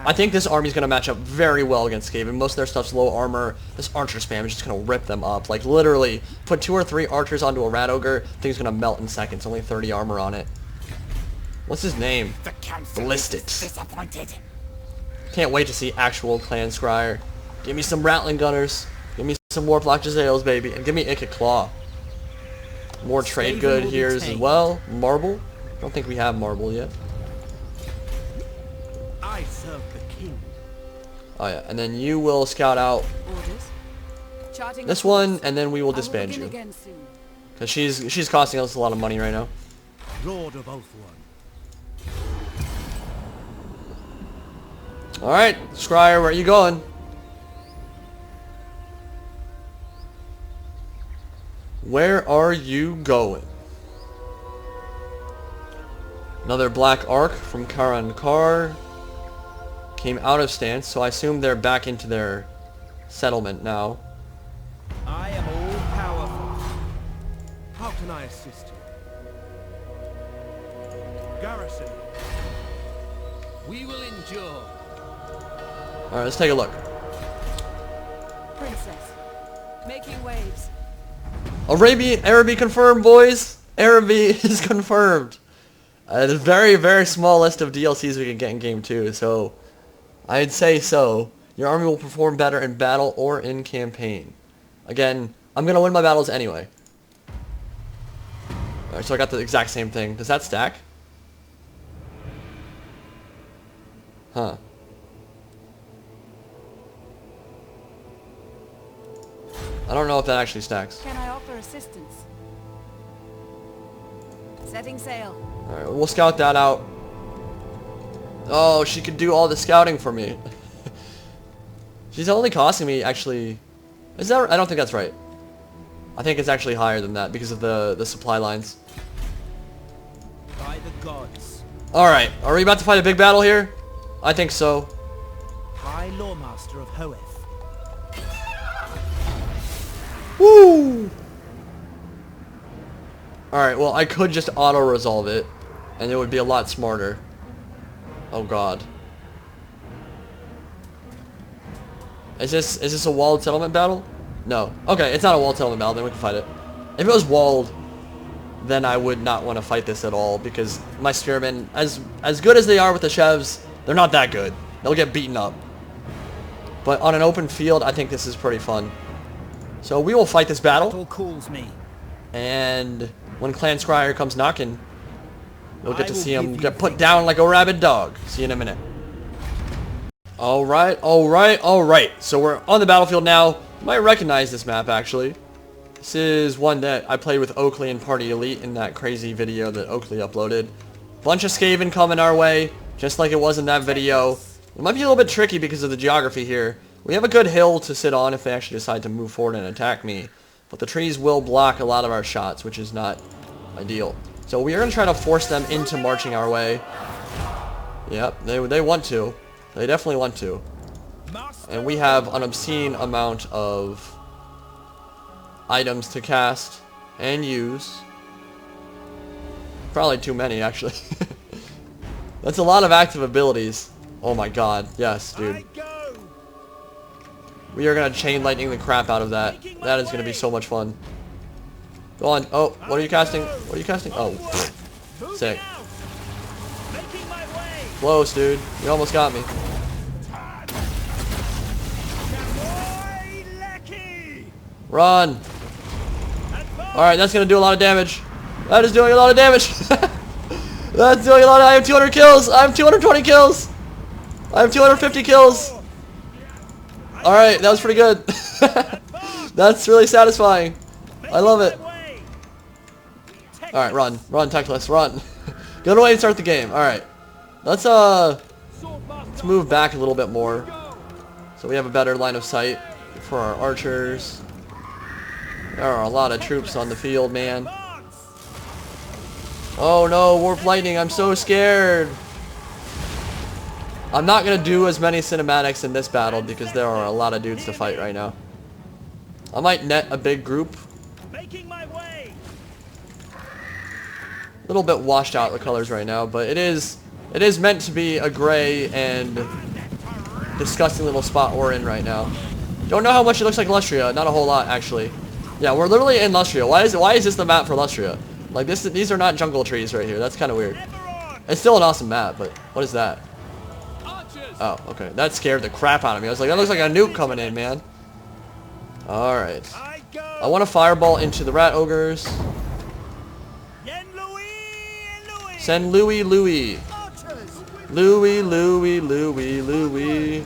I think this army's gonna match up very well against Skaven. Most of their stuff's low armor. This archer spam is just gonna rip them up. Like literally, put 2 or 3 archers onto a rat ogre, thing's gonna melt in seconds. Only 30 armor on it. What's his name? Ballistics. Can't wait to see actual clan scryer. Give me some rattling gunners. Give me some warplock Jezzails, baby, and give me Ikka Claw. More trade good here as well. Marble. Don't think we have marble yet. I serve the king. Oh yeah, and then you will scout out Orders. Charting this a course. one, and then we will I will disband begin you. again soon. Because she's costing us a lot of money right now. Lord of Ulthuan. Alright, Scryer, where are you going? Where are you going? Another black arc from Karan Kar. Came out of stance, so I assume they're back into their settlement now. I am all powerful. How can I assist you? Garrison. We will endure. Alright, let's take a look. Princess. Making waves. Araby confirmed, boys! Araby is confirmed. There's a very, very small list of DLCs we can get in Game 2, so I'd say so. Your army will perform better in battle or in campaign. Again, I'm going to win my battles anyway. Alright, so I got the exact same thing. Does that stack? Huh. I don't know if that actually stacks. Can I offer assistance? Setting sail. Alright, we'll scout that out. Oh, she could do all the scouting for me. She's only costing me, actually... Is that... I don't think that's right. I think it's actually higher than that because of the supply lines. By the gods. Alright, are we about to fight a big battle here? I think so. High Loremaster of Hoeth. Woo! Alright, well, I could just auto-resolve it, and it would be a lot smarter. Oh god. Is this a walled settlement battle? No. Okay, it's not a walled settlement battle, then we can fight it. If it was walled, then I would not want to fight this at all, because my spearmen, as good as they are with the Chevs, they're not that good. They'll get beaten up. But on an open field, I think this is pretty fun. So we will fight this battle. Battle calls me. And when Clan Scryer comes knocking, you'll get to I will see him give get you put victory. down like a rabid dog. See you in a minute. Alright, alright, alright. So we're on the battlefield now. You might recognize this map, actually. This is one that I played with Oakley and Party Elite in that crazy video that Oakley uploaded. Bunch of Skaven coming our way, just like it was in that video. It might be a little bit tricky because of the geography here. We have a good hill to sit on if they actually decide to move forward and attack me. But the trees will block a lot of our shots, which is not ideal. So we are going to try to force them into marching our way. Yep, they want to. They definitely want to. And we have an obscene amount of items to cast and use. Probably too many, actually. That's a lot of active abilities. Oh my god, yes, dude. We are going to chain lightning the crap out of that. That is going to be so much fun. Go on. Oh, what are you casting? What are you casting? Oh, sick. Close, dude. You almost got me. Run. Alright, that's going to do a lot of damage. That is doing a lot of damage. That's doing a lot of... I have 200 kills. I have 220 kills. I have 250 kills. Alright, that was pretty good. That's really satisfying. I love it. Alright, run. Run, Teclis, run. Get away and start the game. Alright. Let's move back a little bit more. So we have a better line of sight for our archers. There are a lot of troops on the field, man. Oh no, warp lightning, I'm so scared. I'm not going to do as many cinematics in this battle because there are a lot of dudes to fight right now. I might net a big group. A little bit washed out the colors right now, but it is meant to be a gray and disgusting little spot we're in right now. Don't know how much it looks like Lustria. Not a whole lot, actually. Yeah, we're literally in Lustria. Why is this the map for Lustria? Like these are not jungle trees right here. That's kind of weird. It's still an awesome map, but what is that? Oh, okay. That scared the crap out of me. I was like, that looks like a nuke coming in, man. Alright. I want to fireball into the rat ogres. Send Louie, Louie. Louie, Louie, Louie, Louie.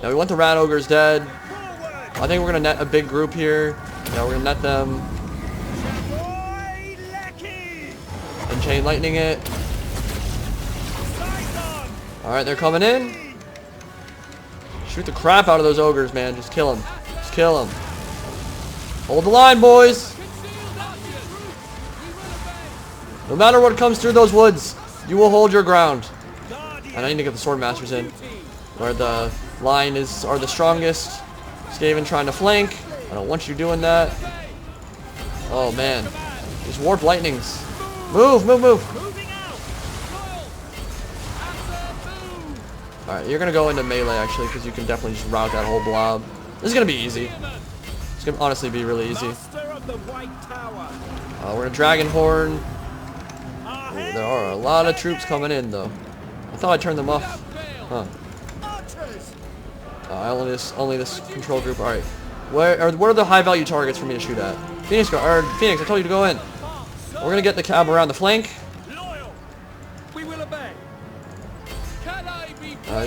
Now we want the rat ogres dead. I think we're going to net a big group here. Yeah, we're going to net them. And chain lightning it. Alright, they're coming in. Shoot the crap out of those ogres, man. Just kill them. Just kill them. Hold the line, boys. No matter what comes through those woods, you will hold your ground. And I need to get the sword masters in, where the line are the strongest. Skaven trying to flank. I don't want you doing that. Oh man, these warp lightnings. Move, move, move. All right, you're gonna go into melee actually, because you can definitely just route that whole blob. This is gonna be easy. It's gonna honestly be really easy. We're gonna dragon horn. Ooh, there are a lot of troops coming in though. I thought I turned them off. Huh. Only this control group. All right. What are the high value targets for me to shoot at? Phoenix, I told you to go in. We're gonna get the cab around the flank.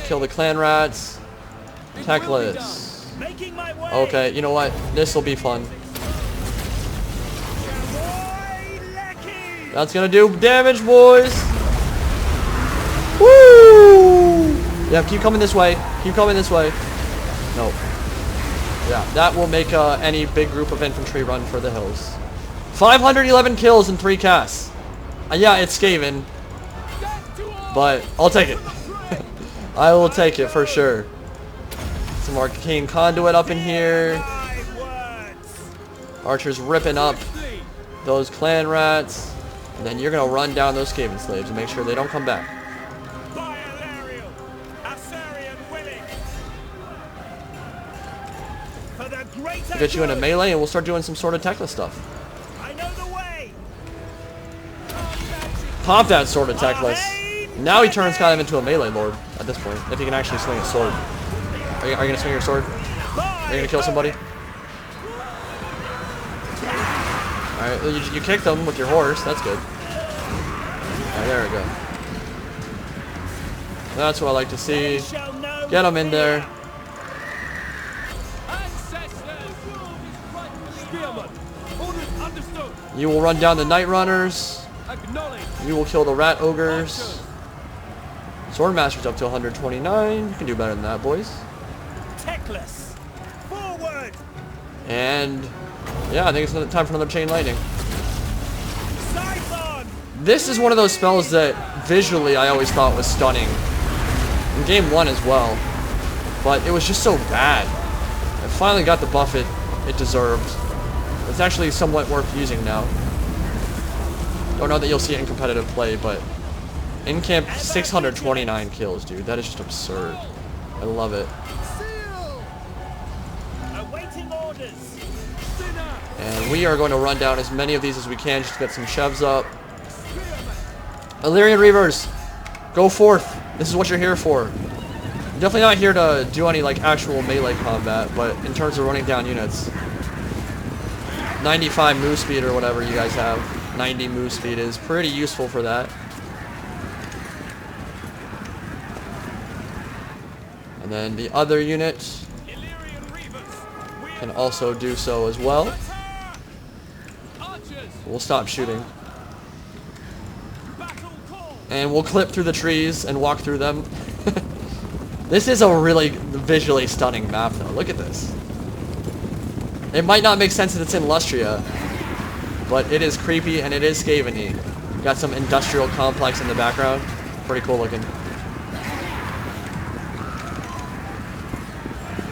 Kill the clan rats. Teclis. Okay, you know what? This will be fun. That's gonna do damage, boys. Woo! Yeah, keep coming this way. Keep coming this way. No. Yeah, that will make any big group of infantry run for the hills. 511 kills in 3 casts. Yeah, it's Skaven, but I'll take it. I will take it for sure. Some arcane conduit up in here. Archers ripping up those clan rats. And then you're going to run down those Skaven slaves and make sure they don't come back. We'll get you into melee and we'll start doing some sort of Teclis stuff. Pop that sword of Teclis. Now he turns kind of into a melee lord at this point, if he can actually swing a sword. Are you going to swing your sword? Are you going to kill somebody? Alright, you kicked them with your horse. That's good. Alright, there we go. That's what I like to see. Get them in there. You will run down the night runners. You will kill the rat ogres. Swordmaster's up to 129. You can do better than that, boys. Teclis, forward. And yeah, I think it's time for another chain lightning. This is one of those spells that visually I always thought was stunning. In game 1 as well. But it was just so bad. I finally got the buff it deserved. It's actually somewhat worth using now. Don't know that you'll see it in competitive play, but in camp 629 kills, dude. That is just absurd. I love it. And we are going to run down as many of these as we can just to get some chevs up. Illyrian Reavers, go forth. This is what you're here for. You're definitely not here to do any like actual melee combat, but in terms of running down units, 95 move speed or whatever you guys have, 90 move speed is pretty useful for that. And then the other unit can also do so as well. We'll stop shooting. And we'll clip through the trees and walk through them. This is a really visually stunning map though. Look at this. It might not make sense that it's in Lustria, but it is creepy and it is Skaven-y. Got some industrial complex in the background. Pretty cool looking.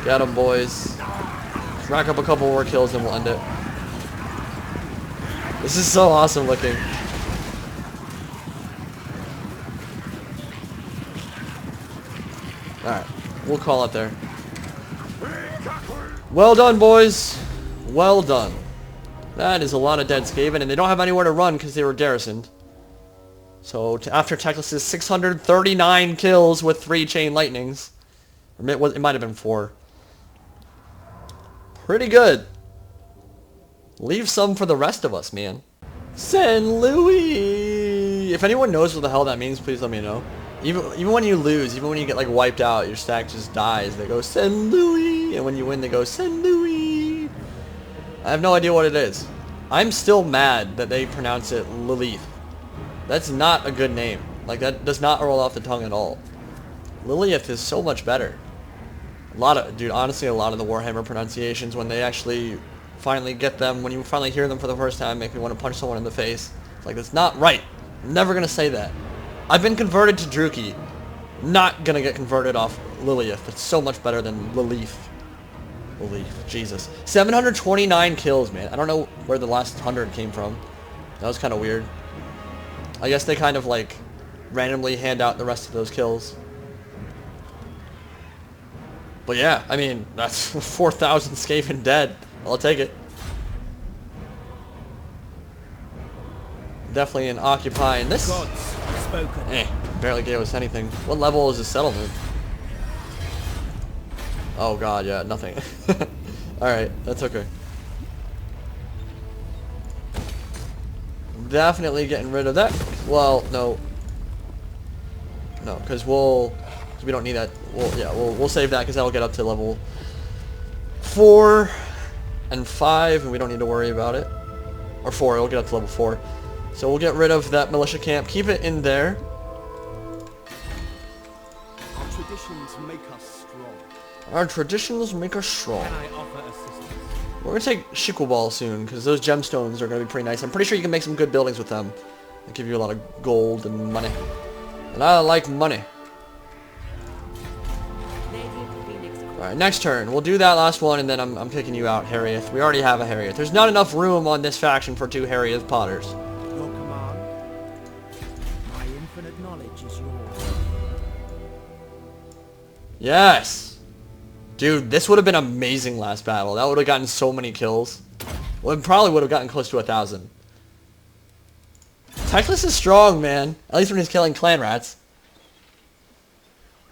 Get them, boys. Let's rack up a couple more kills and we'll end it. This is so awesome looking. Alright, we'll call it there. Well done, boys. Well done. That is a lot of dead Skaven, and they don't have anywhere to run because they were garrisoned. So, after Teclis' 639 kills with 3 chain lightnings, it might have been 4. Pretty good. Leave some for the rest of us, man. Saint Louis! If anyone knows what the hell that means, please let me know. Even when you lose, even when you get like wiped out, your stack just dies. They go Saint Louis, and when you win, they go Saint Louis. I have no idea what it is. I'm still mad that they pronounce it Lilith. That's not a good name. Like that does not roll off the tongue at all. Lilith is so much better. Dude, honestly, a lot of the Warhammer pronunciations, when they actually finally get them, when you finally hear them for the first time, make me want to punch someone in the face. It's like, that's not right. I'm never going to say that. I've been converted to Druki. Not going to get converted off Lilith. It's so much better than Lilith. Jesus. 729 kills, man. I don't know where the last 100 came from. That was kind of weird. I guess they kind of, like, randomly hand out the rest of those kills. But yeah, I mean, that's 4,000 Skaven dead. I'll take it. Definitely an occupying this. Gods spoken. Barely gave us anything. What level is the settlement? Oh god, yeah, nothing. Alright, that's okay. Definitely getting rid of that. Well, no. No, because we don't need that. We'll save that because that'll get up to level 4 and 5, and we don't need to worry about it. Or 4, it'll get up to level 4. So we'll get rid of that militia camp. Keep it in there. Our traditions make us strong. Our traditions make us strong. Can I offer assistance? We're gonna take Shikubal soon because those gemstones are gonna be pretty nice. I'm pretty sure you can make some good buildings with them. They give you a lot of gold and money. And I like money. Alright, next turn. We'll do that last one, and then I'm kicking you out, Hoeth. We already have a Hoeth. There's not enough room on this faction for 2 Hoeth Potters. Your command. My infinite knowledge is yours. Yes! Dude, this would have been amazing last battle. That would have gotten so many kills. Well, it probably would have gotten close to 1,000. Teclis is strong, man. At least when he's killing clan rats.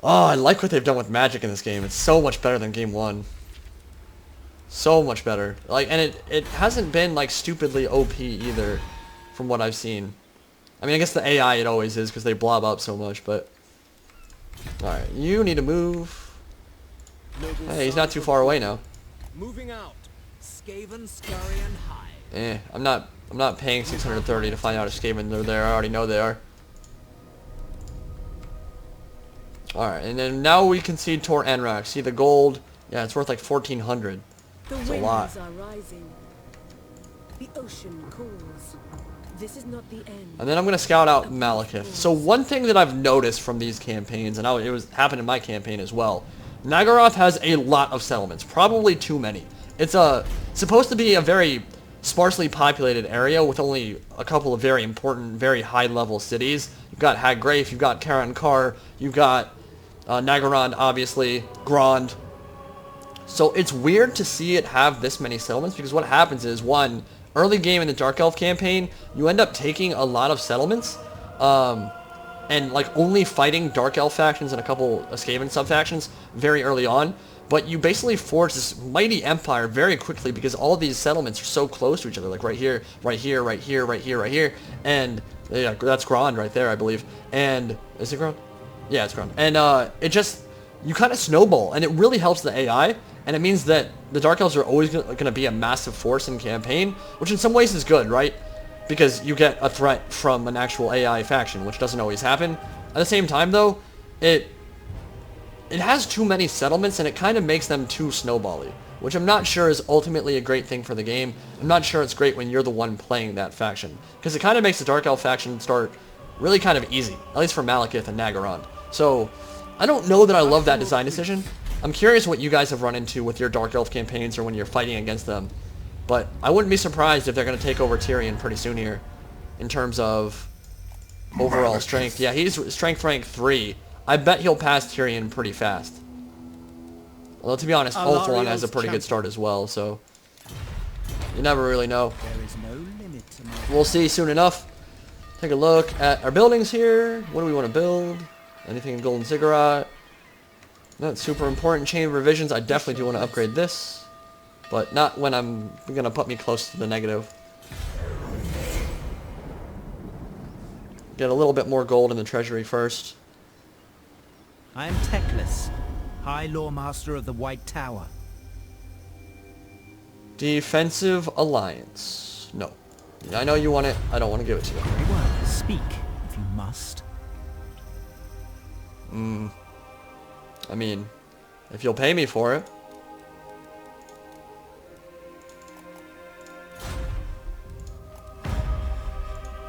Oh, I like what they've done with magic in this game. It's so much better than game 1. So much better. Like, and it hasn't been like stupidly OP either, from what I've seen. I mean, I guess the AI it always is because they blob up so much, but alright, you need to move. Hey, he's not too far away now. Moving out. Skaven, scurry, and hide. I'm not paying 630 to find out if Skaven are there. I already know they are. Alright, and then now we can see Tor Enrak. See the gold? Yeah, it's worth like 1,400. It's a lot. Are rising. The ocean cools. This is not the end. And then I'm going to scout out Malekith. So one thing that I've noticed from these campaigns, and it happened in my campaign as well, Nagaroth has a lot of settlements. Probably too many. It's supposed to be a very sparsely populated area with only a couple of very important, very high-level cities. You've got Haggrafe, you've got Karan Kar, you've got Nagarand, obviously, Grand. So it's weird to see it have this many settlements because what happens is, one, early game in the Dark Elf campaign, you end up taking a lot of settlements and like only fighting Dark Elf factions and a couple Skaven sub-factions very early on. But you basically forge this mighty empire very quickly because all these settlements are so close to each other. Like right here, right here, right here, right here, right here. And yeah, that's Grand right there, I believe. And is it Grand? Yeah, it's Grand. And it just, you kind of snowball. And it really helps the AI. And it means that the Dark Elves are always going to be a massive force in campaign. Which in some ways is good, right? Because you get a threat from an actual AI faction, which doesn't always happen. At the same time, though, it has too many settlements, and it kind of makes them too snowbally, which I'm not sure is ultimately a great thing for the game. I'm not sure it's great when you're the one playing that faction, because it kind of makes the Dark Elf faction start really kind of easy, at least for Malekith and Nagarand. So, I don't know that I love that design decision. I'm curious what you guys have run into with your Dark Elf campaigns or when you're fighting against them, but I wouldn't be surprised if they're going to take over Tyrion pretty soon here, in terms of overall strength. Yeah, he's strength rank 3. I bet he'll pass Tyrion pretty fast. Although, to be honest, Ulthuan has a pretty good start as well, so you never really know. There is no limit to my... We'll see soon enough. Take a look at our buildings here. What do we want to build? Anything in Golden Ziggurat? Not super important. Chain of Revisions. I definitely do want to upgrade this, but not when I'm going to put me close to the negative. Get a little bit more gold in the treasury first. I am Teclis, High Loremaster of the White Tower. Defensive Alliance. No. I know you want it. I don't want to give it to you. Very well, speak, if you must. I mean, If you'll pay me for it.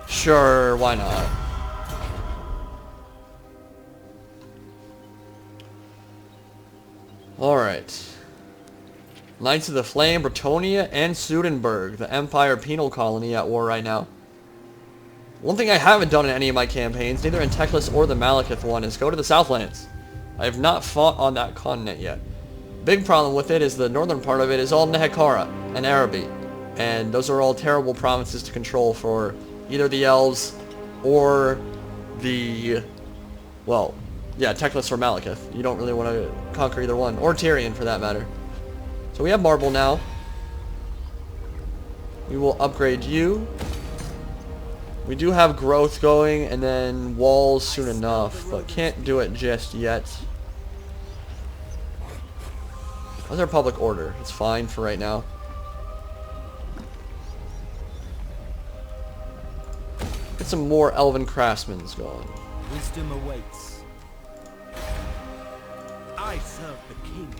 Sure, why not? Alright. Knights of the Flame, Bretonia, and Sudenburg, the Empire penal colony at war right now. One thing I haven't done in any of my campaigns, neither in Teclis or the Malekith one, is go to the Southlands. I have not fought on that continent yet. Big problem with it is the northern part of it is all Nehekara and Araby. And those are all terrible provinces to control for either the Elves or the, well, yeah, Teclis or Malekith. You don't really want to conquer either one. Or Tyrion, for that matter. So we have Marble now. We will upgrade you. We do have growth going, and then walls soon enough, but can't do it just yet. How's our public order? It's fine for right now. Get some more elven craftsmen going. Wisdom awaits. I serve the king.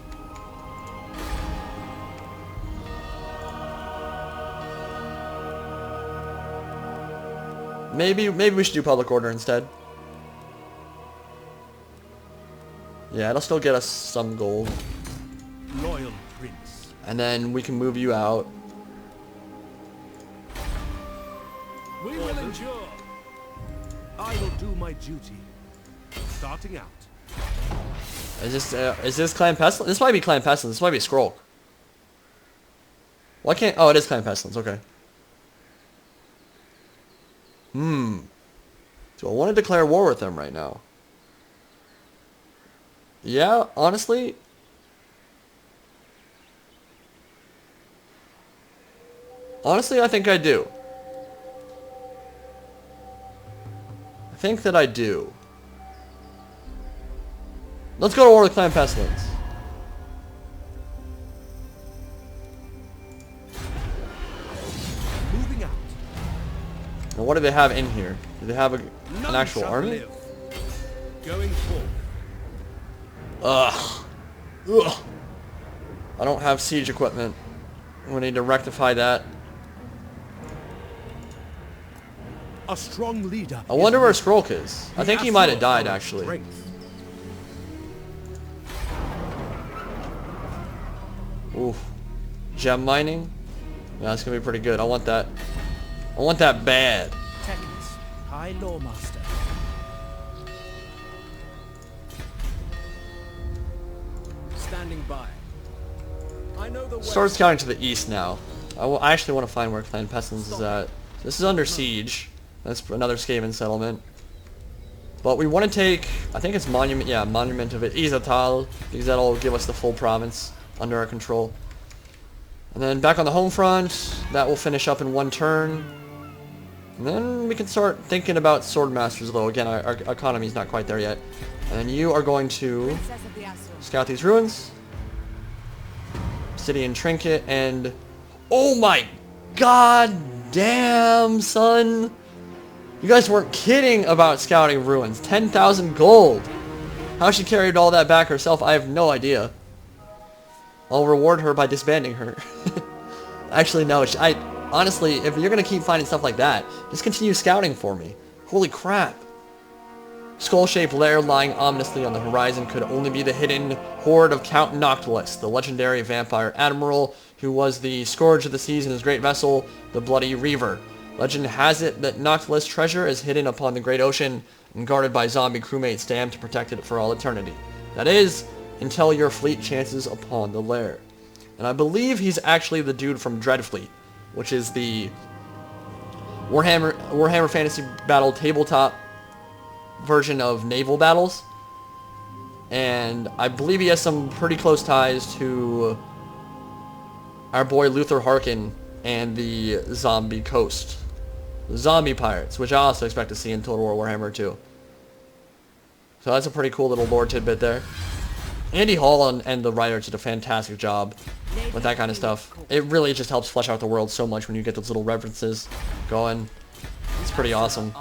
Maybe we should do public order instead. Yeah, it'll still get us some gold. Loyal prince. And then we can move you out. We will endure. I will do my duty. Starting out. Is this Clan Pestilence? This might be Clan Pestilence. This might be Skrull. Why can't... Oh, it is Clan Pestilence. Okay. Do I want to declare war with them right now? Yeah, honestly. Honestly, I think I do. I think that I do. Let's go to war with Clan Pestilence. Moving out. Now, what do they have in here? Do they have an actual army? Going forth. Ugh. Ugh. I don't have siege equipment. We need to rectify that. A strong leader. I wonder where Skrulk is. I think he might have died, actually. Strength. Oof. Gem mining? Yeah, that's gonna be pretty good. I want that. I want that bad. Teclis High Loremaster. Standing by. I know the way. Start scouting to the east now. I actually want to find where Clan Pestilence is at. This is under siege. That's another Skaven settlement. But we want to take, I think it's Monument, yeah, Monument of Izatal, because that'll give us the full province under our control. And then back on the home front, that will finish up in one turn. And then we can start thinking about Sword Masters, though. Again, our economy is not quite there yet. And then you are going to scout these ruins. Obsidian Trinket, and... Oh my god damn, son! You guys weren't kidding about scouting ruins. 10,000 gold! How she carried all that back herself, I have no idea. I'll reward her by disbanding her. Actually, no. Honestly, if you're going to keep finding stuff like that, just continue scouting for me. Holy crap. Skull-shaped lair lying ominously on the horizon could only be the hidden horde of Count Noctilus, the legendary vampire admiral who was the scourge of the seas in his great vessel, the Bloody Reaver. Legend has it that Noctilus' treasure is hidden upon the great ocean and guarded by zombie crewmates damned to protect it for all eternity. That is, until your fleet chances upon the lair. And I believe he's actually the dude from Dreadfleet, which is the Warhammer Fantasy Battle tabletop version of naval battles. And I believe he has some pretty close ties to our boy Luther Harkin and the Zombie Coast. The Zombie Pirates, which I also expect to see in Total War Warhammer 2. So that's a pretty cool little lore tidbit there. Andy Hall and the writers did a fantastic job with that kind of stuff. It really just helps flesh out the world so much when you get those little references going. It's pretty awesome.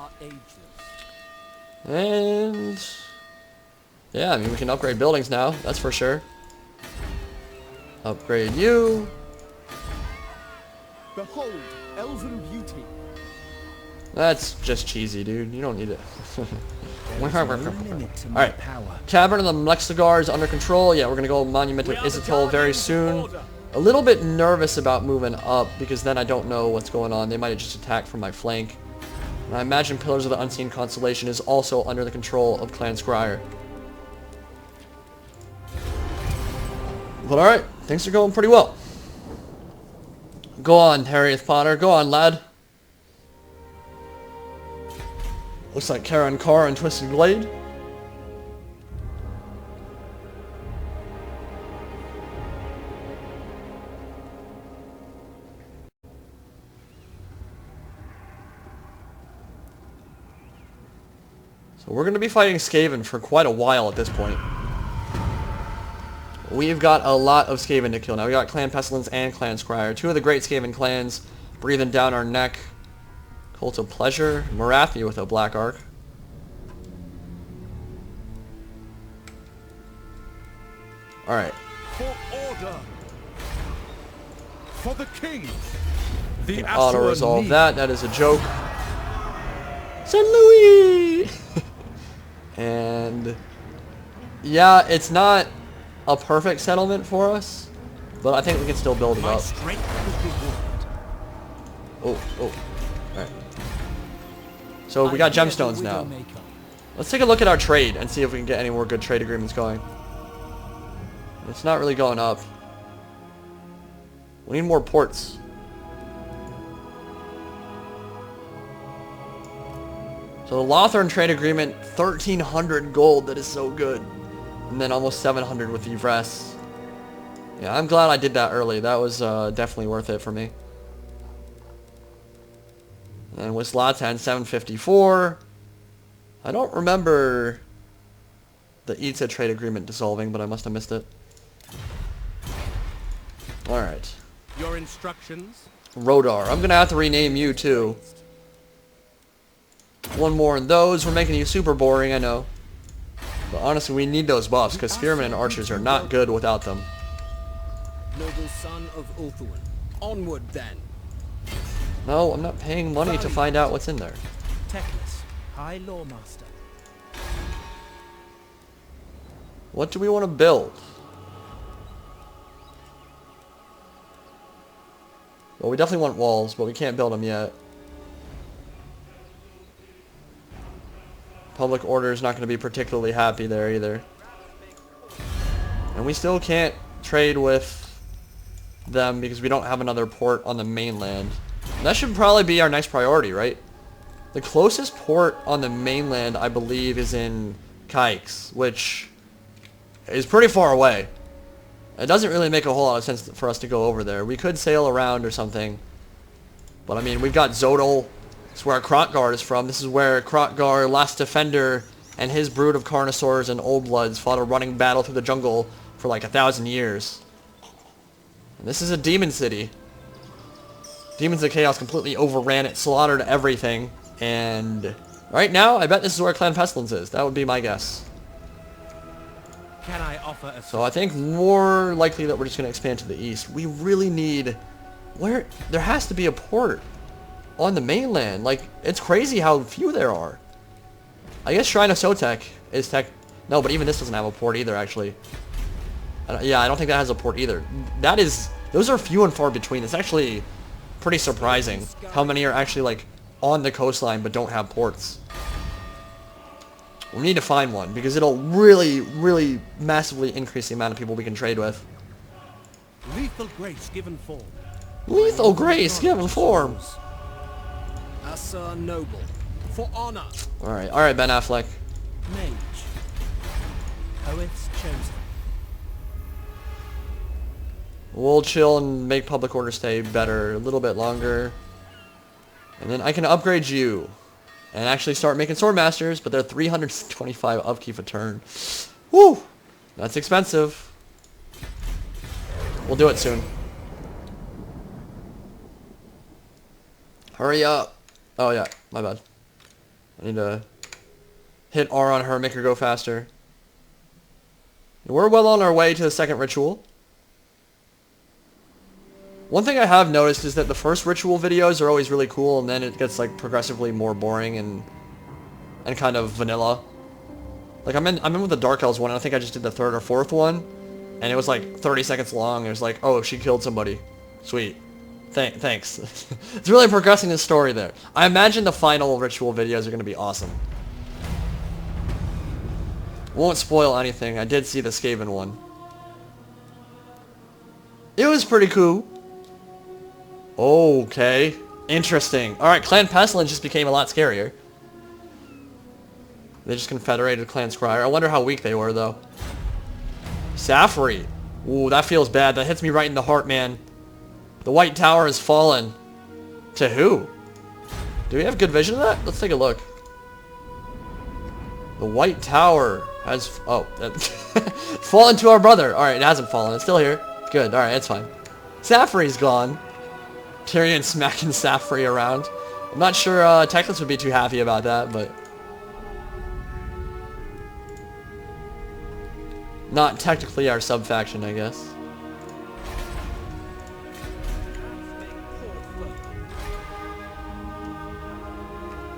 And... yeah, I mean, we can upgrade buildings now, that's for sure. Upgrade you. Behold, elven beauty. That's just cheesy, dude. You don't need it. Alright. Alright. Cavern of the Mlexagar is under control. Yeah, we're gonna go Monument of Izatul very soon. A little bit nervous about moving up because then I don't know what's going on. They might have just attacked from my flank. And I imagine Pillars of the Unseen Constellation is also under the control of Clan Scryer. But alright, things are going pretty well. Go on, Harrieth Potter. Go on, lad. Looks like Karen Carr and Twisted Blade. So we're going to be fighting Skaven for quite a while at this point. We've got a lot of Skaven to kill now. We got Clan Pestilence and Clan Scryer. Two of the great Skaven clans breathing down our neck. Cult of Pleasure. Marathi with a Black Arc. Alright. For order. For the king. The Auto-resolve that. That is a joke. St. Louis! And... yeah, it's not a perfect settlement for us. But I think we can still build it up. Oh. Alright. So we got gemstones now. Let's take a look at our trade and see if we can get any more good trade agreements going. It's not really going up. We need more ports. So the Lothern trade agreement, 1,300 gold. That is so good. And then almost 700 with Yvresse. Yeah, I'm glad I did that early. That was definitely worth it for me. And with Zlatan, 754. I don't remember the Itza trade agreement dissolving, but I must have missed it. Alright. Your instructions? Rodar. I'm going to have to rename you too. One more in those. We're making you super boring, I know. But honestly, we need those buffs because Spearmen and Archers are not good without them. Noble son of Ulthuan. Onward then. No, I'm not paying money to find out what's in there. Teclis High Loremaster. What do we want to build? Well, we definitely want walls, but we can't build them yet. Public Order is not going to be particularly happy there either. And we still can't trade with them because we don't have another port on the mainland. And that should probably be our next priority, right? The closest port on the mainland, I believe, is in Kykes, which is pretty far away. It doesn't really make a whole lot of sense for us to go over there. We could sail around or something. But I mean, we've got Zodal. It's where Krotgard is from. This is where Krotgard, Last Defender, and his brood of Carnosaurs and Old Bloods fought a running battle through the jungle for like 1,000 years. And this is a demon city. Demons of Chaos completely overran it, slaughtered everything, and right now, I bet this is where Clan Pestilence is. That would be my guess. Can I offer a... So I think more likely that we're just going to expand to the east. We really need... there has to be a port on the mainland. Like, it's crazy how few there are. I guess Shrine of Sotek is no, but even this doesn't have a port either, actually. Yeah, I don't think that has a port either. Those are few and far between. It's actually pretty surprising how many are actually, like, on the coastline but don't have ports. We need to find one because it'll really, really massively increase the amount of people we can trade with. Lethal grace given form. Lethal grace given form. Asa noble. For honor. Alright, Ben Affleck. Mage. Hoeth's chosen. We'll chill and make Public Order stay better a little bit longer. And then I can upgrade you. And actually start making Swordmasters, but they're 325 upkeep a turn. Woo! That's expensive. We'll do it soon. Hurry up. Oh yeah, my bad. I need to hit R on her, make her go faster. We're well on our way to the second ritual. One thing I have noticed is that the first ritual videos are always really cool, and then it gets like progressively more boring and kind of vanilla. Like I'm in with the Dark Elves one, and I think I just did the third or fourth one, and it was like 30 seconds long. It was like, oh, she killed somebody. Sweet. Thanks. It's really progressing the story there. I imagine the final ritual videos are going to be awesome. Won't spoil anything. I did see the Skaven one. It was pretty cool. Okay. Interesting. Alright, Clan Pestilence just became a lot scarier. They just confederated Clan Scryer. I wonder how weak they were, though. Safri. Ooh, that feels bad. That hits me right in the heart, man. The White Tower has fallen. To who? Do we have good vision of that? Let's take a look. The White Tower has... Oh. Fallen to our brother. Alright, it hasn't fallen. It's still here. Good. Alright, it's fine. Safri's gone. Tyrion smacking Safri around. I'm not sure Teclis would be too happy about that, but... Not technically our sub-faction, I guess.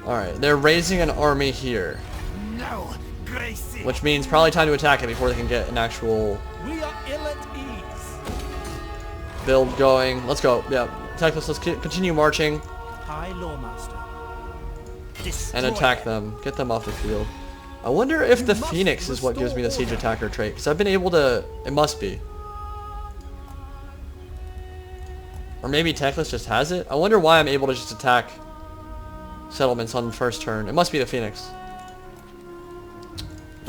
Alright, they're raising an army here. No, Gracie. Which means probably time to attack it before they can get an actual We are ill at ease. build going. Let's go. Yeah, Teclis, let's continue marching High Loremaster. and attack them. Get them off the field. I wonder if the Phoenix is what gives me the siege attacker trait, because I've been able to... It must be. Or maybe Teclis just has it? I wonder why I'm able to just attack settlements on the first turn. It must be the Phoenix.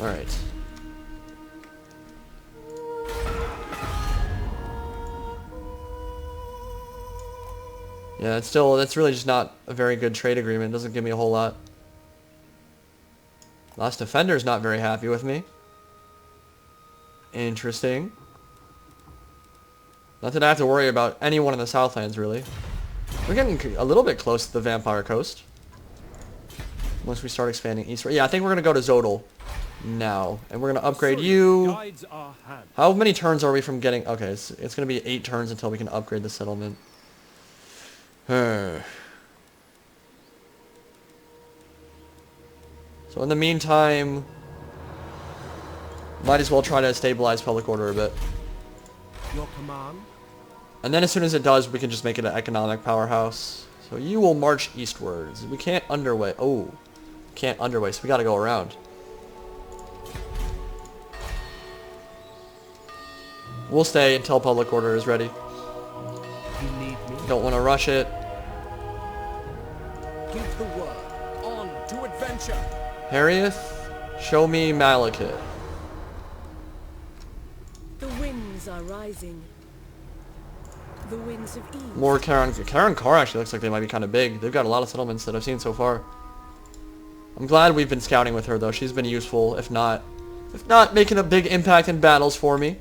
Alright. Yeah, that's really just not a very good trade agreement. It doesn't give me a whole lot. Last Defender's not very happy with me. Interesting. Not that I have to worry about anyone in the Southlands, really. We're getting a little bit close to the Vampire Coast. Once we start expanding eastward. Yeah, I think we're going to go to Zodal now. And we're going to upgrade you. How many turns are we from getting... Okay, it's going to be 8 turns until we can upgrade the settlement. So in the meantime... Might as well try to stabilize public order a bit. Your command? And then as soon as it does, we can just make it an economic powerhouse. So you will march eastwards. We can't underway. Oh. Can't underway, so we gotta go around. We'll stay until public order is ready. You need me? Don't want to rush it. Give the word. On to adventure. Harrieth, show me Malekith. The winds are rising. The winds of ease. More Karen Carr actually looks like they might be kind of big. They've got a lot of settlements that I've seen so far. I'm glad we've been scouting with her though. She's been useful, if not making a big impact in battles for me.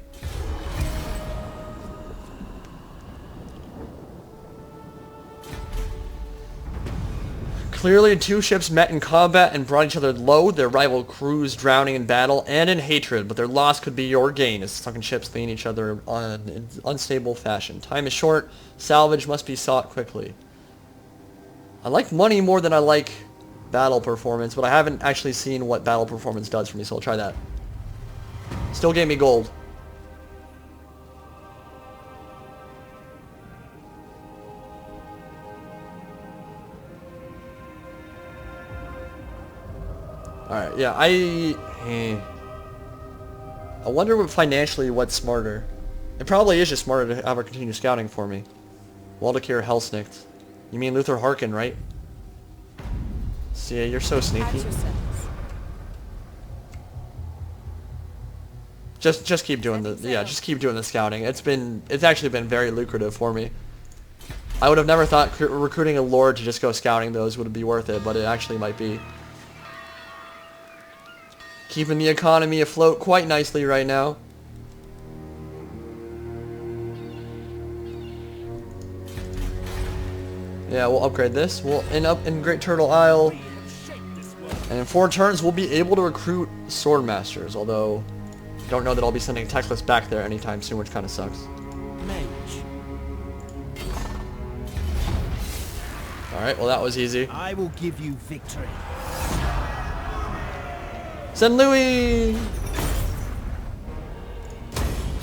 Clearly, 2 ships met in combat and brought each other low, their rival crews drowning in battle and in hatred, but their loss could be your gain as sunken ships lean each other on in unstable fashion. Time is short, salvage must be sought quickly. I like money more than I like battle performance, but I haven't actually seen what battle performance does for me, so I'll try that. Still gave me gold. Alright, yeah, I wonder what financially what's smarter. It probably is just smarter to have her continue scouting for me. Waldekir Helsnicht. You mean Luther Harkin, right? See, you're so sneaky. Just keep doing just keep doing the scouting. It's actually been very lucrative for me. I would have never thought recruiting a lord to just go scouting those would be worth it, but it actually might be. Keeping the economy afloat quite nicely right now. Yeah, we'll upgrade this. We'll end up in Great Turtle Isle. And in 4 turns, we'll be able to recruit Swordmasters, although I don't know that I'll be sending Teclis back there anytime soon, which kind of sucks. Mage. Alright, well that was easy. I will give you victory. Send Louis!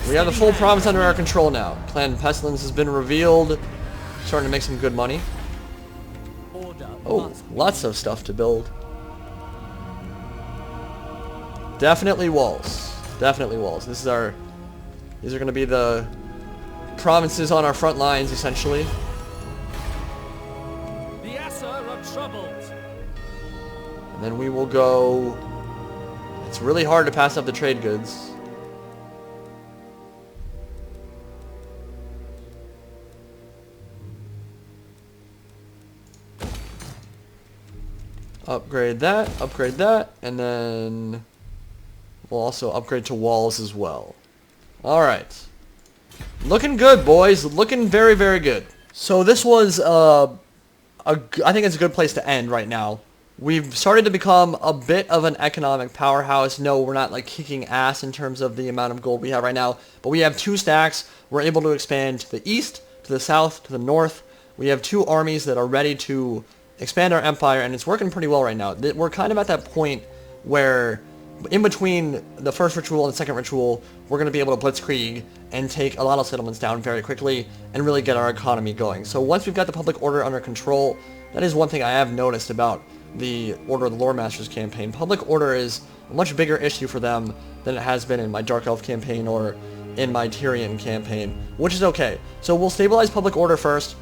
We have the full province under our control now. Clan Pestilence has been revealed. Starting to make some good money. Oh, lots of stuff to build. Definitely walls. Definitely walls. These are going to be the provinces on our front lines, essentially. The Assa are troubled. And then we will go... It's really hard to pass up the trade goods. Upgrade that, and then we'll also upgrade to walls as well. Alright. Looking good, boys. Looking very, very good. So this was, I think it's a good place to end right now. We've started to become a bit of an economic powerhouse. No, we're not like kicking ass in terms of the amount of gold we have right now, but we have 2 stacks. We're able to expand to the east, to the south, to the north. We have 2 armies that are ready to expand our empire, and it's working pretty well right now. We're kind of at that point where in between the first ritual and the second ritual, we're going to be able to blitzkrieg and take a lot of settlements down very quickly and really get our economy going. So once we've got the public order under control, that is one thing I have noticed about the Order of the Loremasters campaign. Public order is a much bigger issue for them than it has been in my Dark Elf campaign or in my Tyrian campaign, which is okay. So we'll stabilize public order first,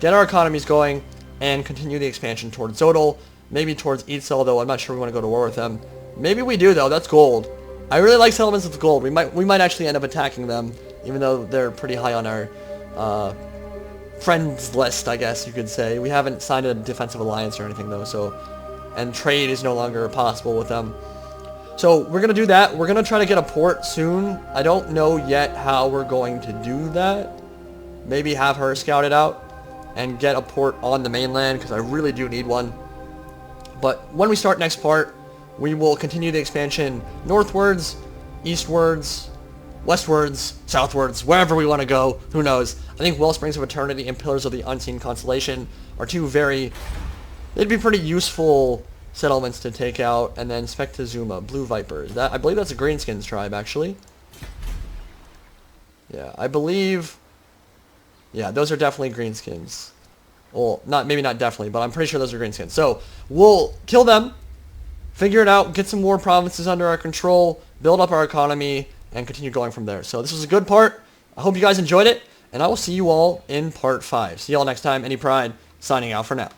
get our economies going, and continue the expansion towards Zodal, maybe towards Eitzel, though I'm not sure we want to go to war with them. Maybe we do, though. That's gold. I really like settlements with gold. We might actually end up attacking them, even though they're pretty high on our friends list, I guess you could say. We haven't signed a defensive alliance or anything, though, so... And trade is no longer possible with them. So we're going to do that. We're going to try to get a port soon. I don't know yet how we're going to do that. Maybe have her scout it out and get a port on the mainland, because I really do need one. But when we start next part, we will continue the expansion northwards, eastwards, westwards, southwards, wherever we want to go. Who knows? I think Wellsprings of Eternity and Pillars of the Unseen Constellation are 2 very... They'd be pretty useful settlements to take out. And then Spectazuma, Blue Vipers. I believe that's a Greenskins tribe, actually. Yeah, I believe... Yeah, those are definitely Greenskins. Well, maybe not definitely, but I'm pretty sure those are Greenskins. So, we'll kill them, figure it out, get some more provinces under our control, build up our economy, and continue going from there. So this was a good part. I hope you guys enjoyed it, and I will see you all in part 5. See you all next time. Any Pride, signing out for now.